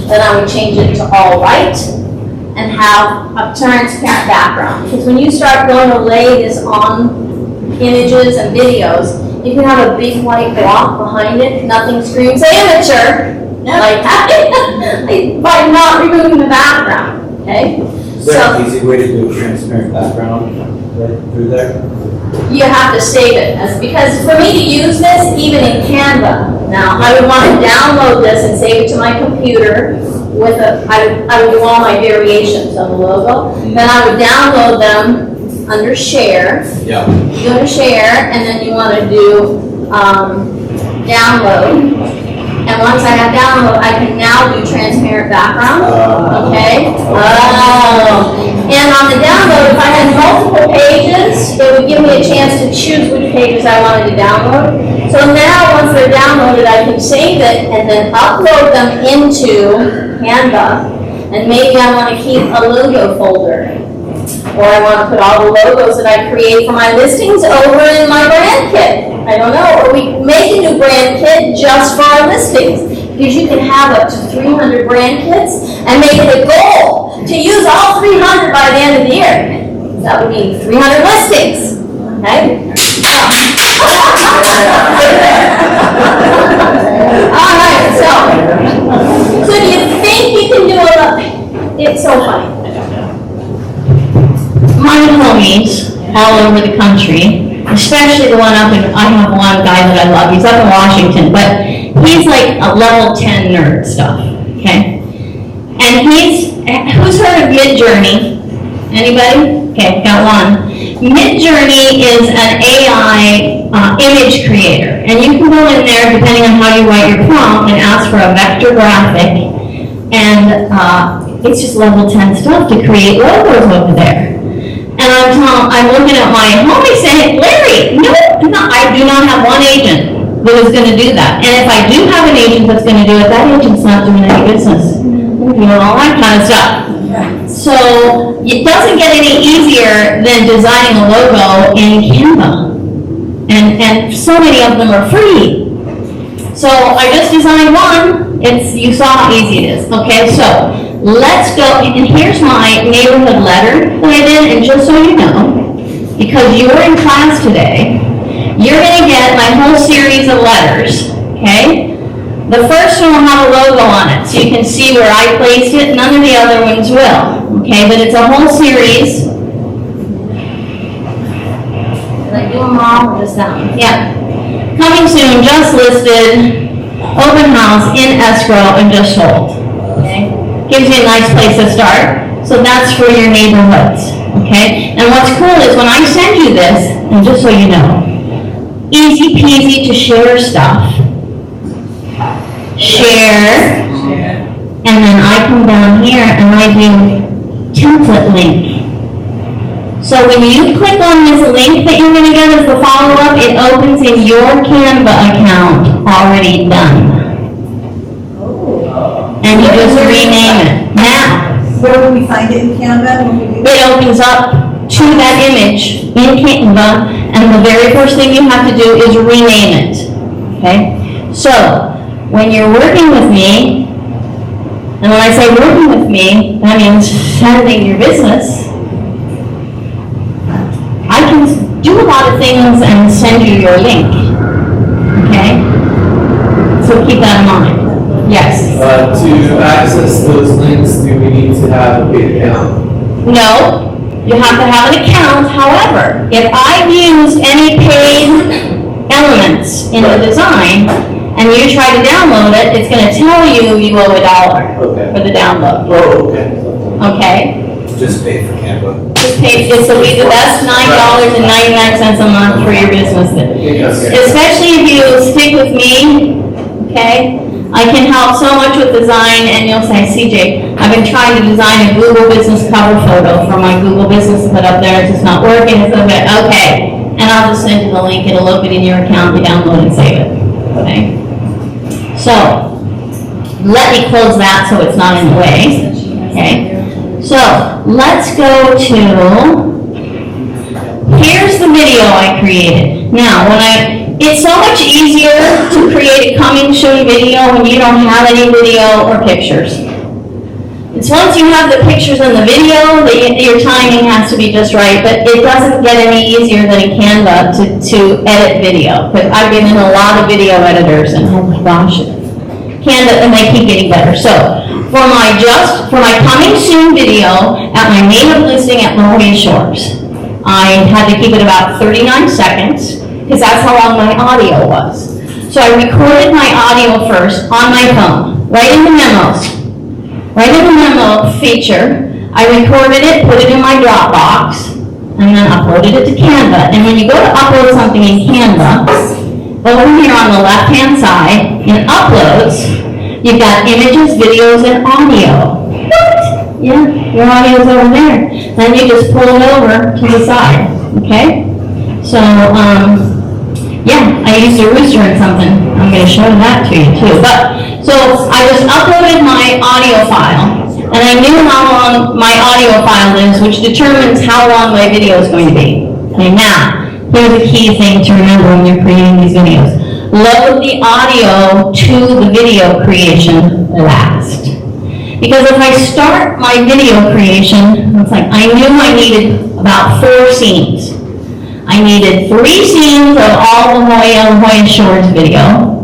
Then I would change it to all white and have a transparent background. Because when you start going to lay this on images and videos, you can have a big white block behind it, nothing screams amateur, like that, by not removing the background, okay? Is there an easy way to do a transparent background right through there? You have to save it, because for me to use this, even in Canva, now, I would want to download this and save it to my computer with I would do all my variations of the logo, then I would download them under Share. Yeah. You go to Share, and then you want to do Download. And once I have download, I can now do transparent background, okay? Oh. And on the download, if I had multiple pages, it would give me a chance to choose which pages I wanted to download. So now, once they're downloaded, I can save it and then upload them into Canva. And maybe I want to keep a logo folder. Or I want to put all the logos that I create for my listings over in my brand kit. I don't know, or we make a new brand kit just for our listings. Because you can have up to 300 brand kits and make it a goal to use all 300 by the end of the year. That would be 300 listings, okay? All right, so do you think you can do it's so funny. My homies all over the country, especially the one up in, I have one guy that I love, he's up in Washington, but he's like a level 10 nerd stuff, okay? And who's heard of Midjourney? Anybody? Okay, got one. Midjourney is an AI image creator, and you can go in there, depending on how you write your prompt, and ask for a vector graphic, and it's just level 10 stuff to create logos over there. And I'm looking at my homie saying, Larry, no, I do not have one agent that is going to do that. And if I do have an agent that's going to do it, that agent's not doing any business. You know, all that kind of stuff. So it doesn't get any easier than designing a logo in Canva. And so many of them are free. So I just designed one. You saw how easy it is. Okay, so let's go, and here's my neighborhood letter that I did, and just so you know, because you were in class today, you're going to get my whole series of letters, okay? The first one will have a logo on it, so you can see where I placed it. None of the other ones will, okay? But it's a whole series. Hall, or just that one? Yeah. Coming soon, just listed, open house in escrow and just sold. Okay? Gives you a nice place to start. So that's for your neighborhoods. Okay? And what's cool is when I send you this, and just so you know, easy peasy to share stuff. Share. And then I come down here and I do template link. So when you click on this link that you're gonna get as the follow-up, it opens in your Canva account already done. And you just rename it. Now, Where will we find it in Canva when we do it opens up to that image in Canva, and the very first thing you have to do is rename it. Okay? So, when you're working with me, and when I say working with me, that means sending your business. I can do a lot of things and send you your link. Okay? So keep that in mind. Yes? To access those links, do we need to have a paid account? No, you have to have an account. However, if I've used any paid elements in the design, and you try to download it, it's gonna tell you you owe $1 Okay. for the download. Oh, okay. Okay? Just pay for Canva. Just pay, it's the best $9.99 a month for your business. Especially if you stick with me, okay? I can help so much with design, and you'll say, CJ, I've been trying to design a Google business cover photo for my Google business to put up there, it's just not working, it's okay. And I'll just send you the link, it'll open in your account, you download and save it, okay? So, let me close that so it's not in the way, okay? So, let's go to, here's the video I created. Now, it's so much easier to create a coming soon video when you don't have any video or pictures. It's once you have the pictures and the video, your timing has to be just right, but it doesn't get any easier than in Canva to edit video. But I've been in a lot of video editors, and oh my gosh, Canva, and they keep getting better. So, for my coming soon video at my native listing at La Jolla Shores, I had to keep it about 39 seconds, because that's how long my audio was. So I recorded my audio first on my phone, right in the memos. Right in the memo feature, I recorded it, put it in my Dropbox, and then uploaded it to Canva. And when you go to upload something in Canva, over here on the left-hand side, in Uploads, you've got images, videos, and audio. What? Yeah, your audio's over there. Then you just pull it over to the side, okay? So, yeah, I used a rooster in something. I'm going to show that to you too. But, so I just uploaded my audio file, and I knew how long my audio file is, which determines how long my video is going to be. Okay, now, here's a key thing to remember when you're creating these videos. Load the audio to the video creation last. Because if I start my video creation, it's like I knew I needed about 4 scenes. I needed 3 scenes of all the La Jolla Shores video.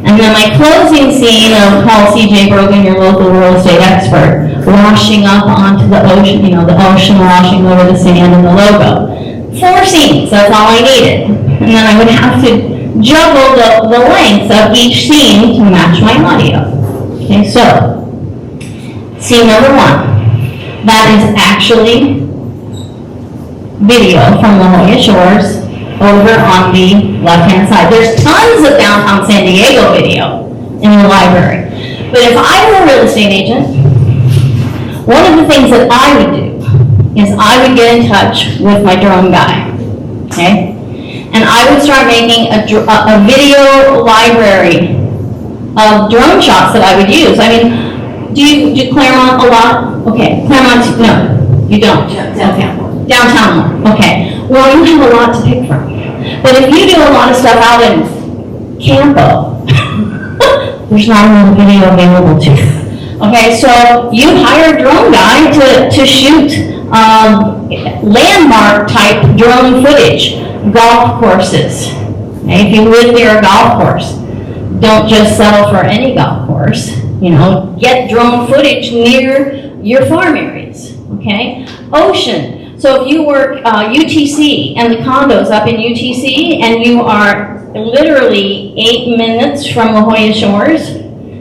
And then my closing scene of call CJ Brogan, your local real estate expert, washing up onto the ocean, the ocean washing over the sand and the logo. 4 scenes, that's all I needed. And then I would have to juggle the length of each scene to match my audio. Okay, so, scene number 1. That is actually video from La Jolla Shores over on the left-hand side. There's tons of downtown San Diego video in the library. But if I were a real estate agent, one of the things that I would do is I would get in touch with my drone guy, okay? And I would start making a video library of drone shots that I would use. I mean, do you do Claremont a lot? Okay, Claremont, no, you don't. Okay. Downtown more, okay. Well, you have a lot to pick from. But if you do a lot of stuff out in Campo, there's not a lot of video available to you. Okay, so you hire a drone guy to shoot landmark type drone footage, golf courses. Okay, if you live near a golf course, don't just settle for any golf course. Get drone footage near your farm areas. Okay, ocean. So if you work UTC and the condos up in UTC and you are literally 8 minutes from La Jolla Shores,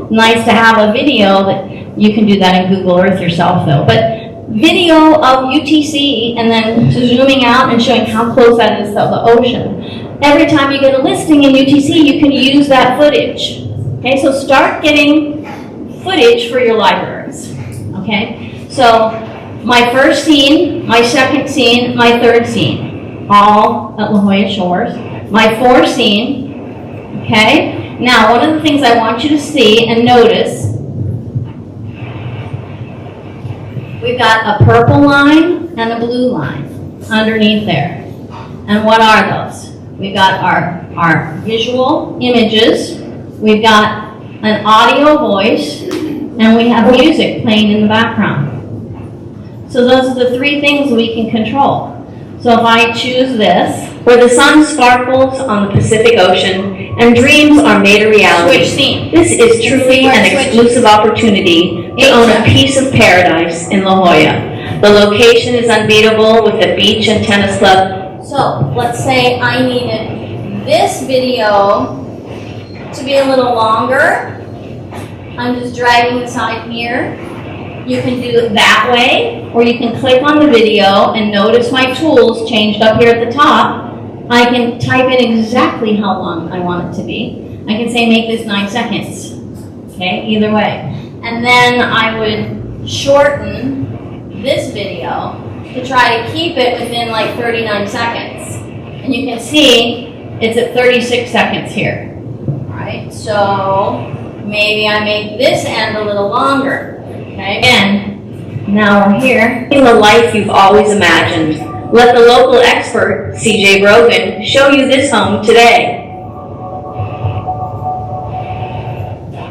nice to have a video that you can do that in Google Earth yourself though. But video of UTC and then zooming out and showing how close that is to the ocean. Every time you get a listing in UTC, you can use that footage. Okay, so start getting footage for your libraries. Okay, so my first scene, my second scene, my third scene, all at La Jolla Shores. My fourth scene, okay? Now, one of the things I want you to see and notice, we've got a purple line and a blue line underneath there. And what are those? We've got our visual images, we've got an audio voice, and we have music playing in the background. So those are the three things we can control. So if I choose this, where the sun sparkles on the Pacific Ocean and dreams are made a reality. Switch scene. This is truly an exclusive opportunity to own a piece of paradise in La Jolla. The location is unbeatable with the beach and tennis club. So let's say I needed this video to be a little longer. I'm just dragging this on here. You can do it that way, or you can click on the video and notice my tools changed up here at the top. I can type in exactly how long I want it to be. I can say make this 9 seconds. Okay, either way. And then I would shorten this video to try to keep it within like 39 seconds. And you can see it's at 36 seconds here. All right, so maybe I make this end a little longer. Okay, and now we're here. In the life you've always imagined. Let the local expert, CJ Brogan, show you this home today.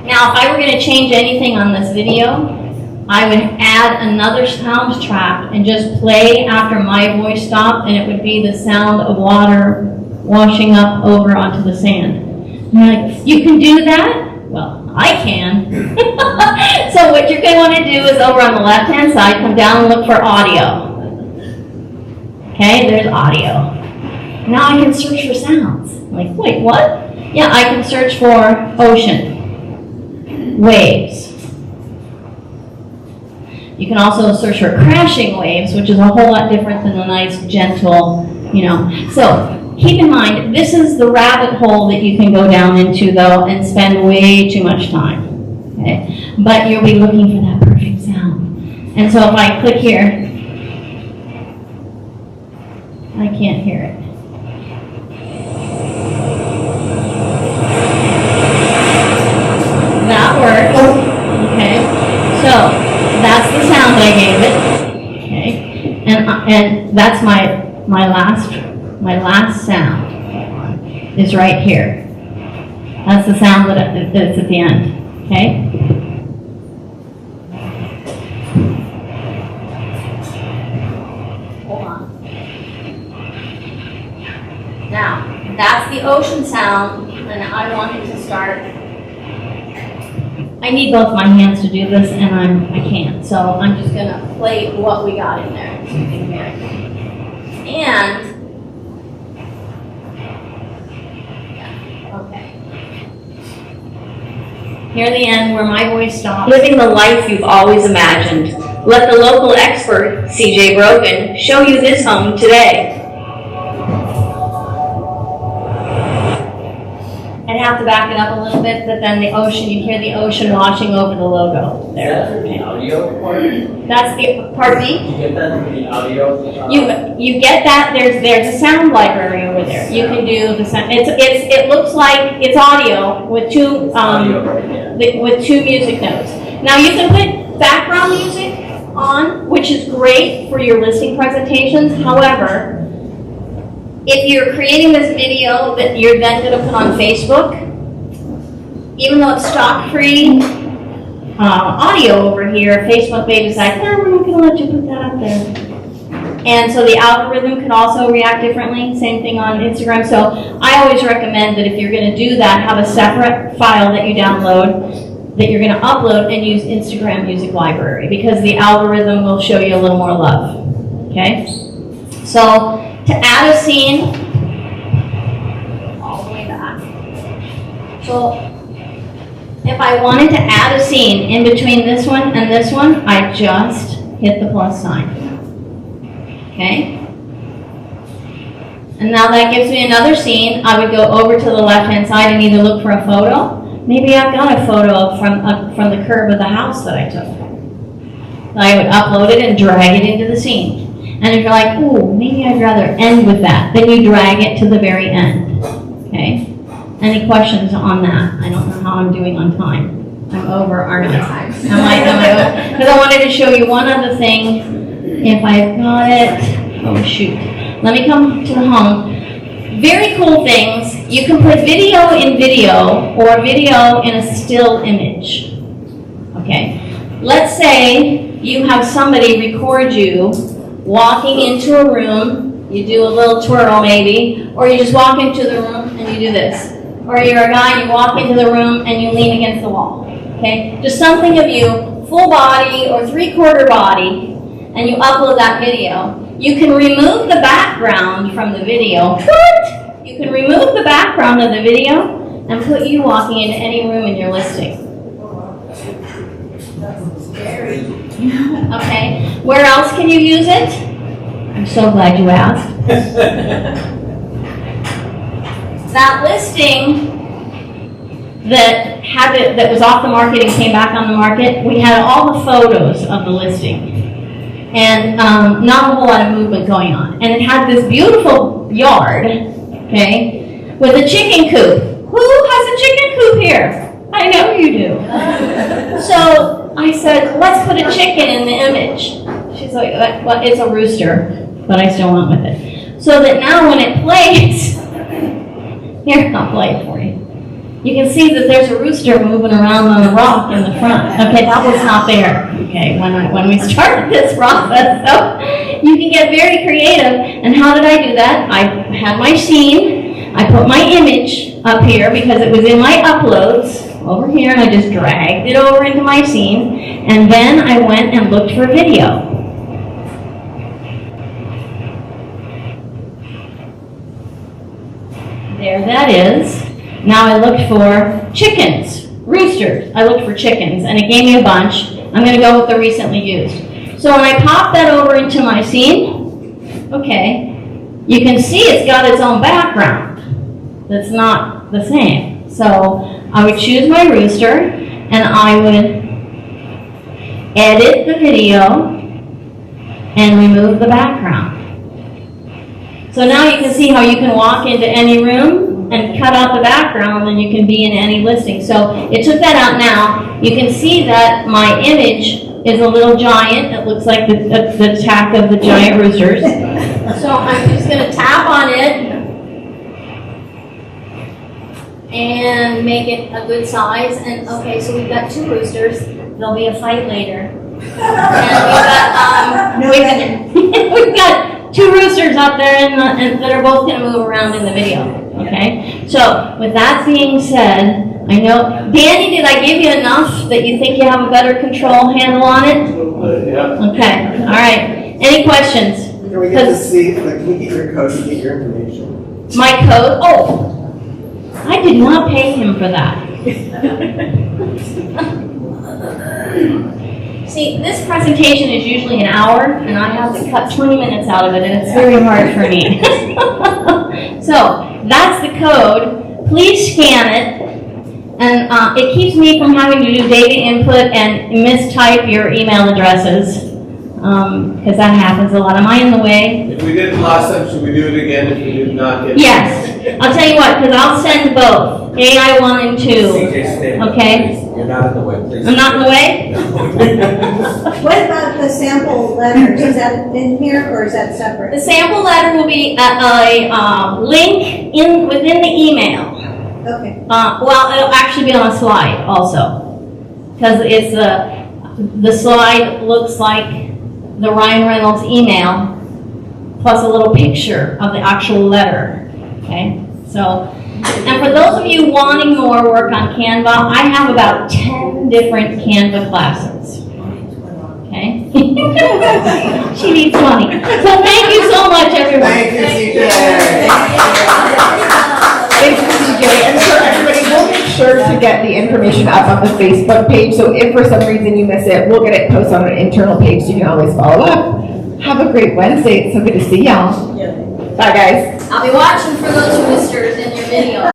Now, if I were going to change anything on this video, I would add another sound track and just play after my voice stopped, and it would be the sound of water washing up over onto the sand. And you're like, you can do that? Well, I can. So what you're going to want to do is over on the left-hand side, come down and look for audio. Okay, there's audio. Now I can search for sounds. I'm like, wait, what? Yeah, I can search for ocean, waves. You can also search for crashing waves, which is a whole lot different than the nice, gentle, So keep in mind, this is the rabbit hole that you can go down into, though, and spend way too much time. Okay? But you'll be looking for that perfect sound. And so if I click here, I can't hear it. That works. Okay. So that's the sound I gave it. Okay. And that's my last sound is right here. That's the sound that's at the end. Okay. Hold on. Now, that's the ocean sound, and I want it to start. I need both my hands to do this, and I can't. So I'm just gonna play what we got in there so you can hear it. And okay. Hear the end where my voice stops. Living the life you've always imagined. Let the local expert, CJ Brogan, show you this home today. I'd have to back it up a little bit, but then the ocean, you hear the ocean washing over the logo there. The audio part? That's the, pardon me? You get that in the audio? You get that, there's a sound library over there. You can do the sound, it looks like it's audio with two, with two music notes. Now you can put background music on, which is great for your listing presentations. However, if you're creating this video that you're then going to put on Facebook, even though it's stock-free audio over here, Facebook may decide, no, we're not going to let you put that up there. And so the algorithm can also react differently, same thing on Instagram. So I always recommend that if you're going to do that, have a separate file that you download that you're going to upload and use Instagram Music Library, because the algorithm will show you a little more love, okay? So to add a scene, all the way back. So if I wanted to add a scene in between this one and this one, I just hit the plus sign. Okay? And now that gives me another scene. I would go over to the left-hand side and either look for a photo. Maybe I've got a photo from the curb of the house that I took. I would upload it and drag it into the scene. And if you're like, ooh, maybe I'd rather end with that, then you drag it to the very end. Okay? Any questions on that? I don't know how I'm doing on time. I'm over, aren't I? Am I over? Because I wanted to show you one other thing. If I've got it, oh shoot. Let me come to the home. Very cool things. You can put video in video or video in a still image. Okay. Let's say you have somebody record you walking into a room. You do a little twirl maybe, or you just walk into the room and you do this. Or you're a guy, you walk into the room and you lean against the wall. Okay? Just something of you, full body or three-quarter body, and you upload that video. You can remove the background from the video. What? You can remove the background of the video and put you walking into any room in your listing. Okay. Where else can you use it? I'm so glad you asked. That listing that was off the market and came back on the market, we had all the photos of the listing. And not a whole lot of movement going on. And it had this beautiful yard, okay, with a chicken coop. Who has a chicken coop here? I know you do. So I said, let's put a chicken in the image. She's like, well, it's a rooster, but I still went with it. So that now when it plays, here, I'll play it for you. You can see that there's a rooster moving around on the rock in the front. Okay, that was not there. Okay, when we started this process, so you can get very creative. And how did I do that? I had my scene. I put my image up here because it was in my uploads over here, and I just dragged it over into my scene. And then I went and looked for video. There that is. Now I looked for chickens, roosters. I looked for chickens, and it gave me a bunch. I'm going to go with the recently used. So when I pop that over into my scene, okay, you can see it's got its own background that's not the same. So I would choose my rooster, and I would edit the video and remove the background. So now you can see how you can walk into any room and cut out the background, and you can be in any listing. So it took that out now. You can see that my image is a little giant. It looks like the tack of the giant roosters. So I'm just going to tap on it and make it a good size. And okay, so we've got two roosters. There'll be a fight later. And we've got two roosters up there and that are both going to move around in the video. Okay, so with that being said, I know, Danny, did I give you enough that you think you have a better control handle on it? Yeah. Okay, all right. Any questions? Can we get to see, like, can we get your code and get your information? My code? Oh, I did not pay him for that. See, this presentation is usually an hour, and I have to cut 20 minutes out of it, and it's very hard for me. So, that's the code. Please scan it, and it keeps me from having to do data input and mistype your email addresses, because that happens a lot. Am I in the way? If we did it last time, should we do it again if we did not get it? Yes. I'll tell you what, because I'll send both, AI 1 and 2. Okay? You're not in the way, please. I'm not in the way? What about the sample letters? Is that in here or is that separate? The sample letter will be a link within the email. Okay. Well, it'll actually be on a slide also, because it's the slide looks like the Ryan Reynolds email plus a little picture of the actual letter. Okay, so, and for those of you wanting more work on Canva, I have about 10 different Canva classes. okay? She needs money. So thank you so much, everyone. Thank you, CJ. Thank you, CJ. And so everybody, we'll make sure to get the information up on the Facebook page. So if for some reason you miss it, we'll get it posted on an internal page so you can always follow up. Have a great Wednesday. It's so good to see y'all. Bye, guys. I'll be watching for those roosters in your video.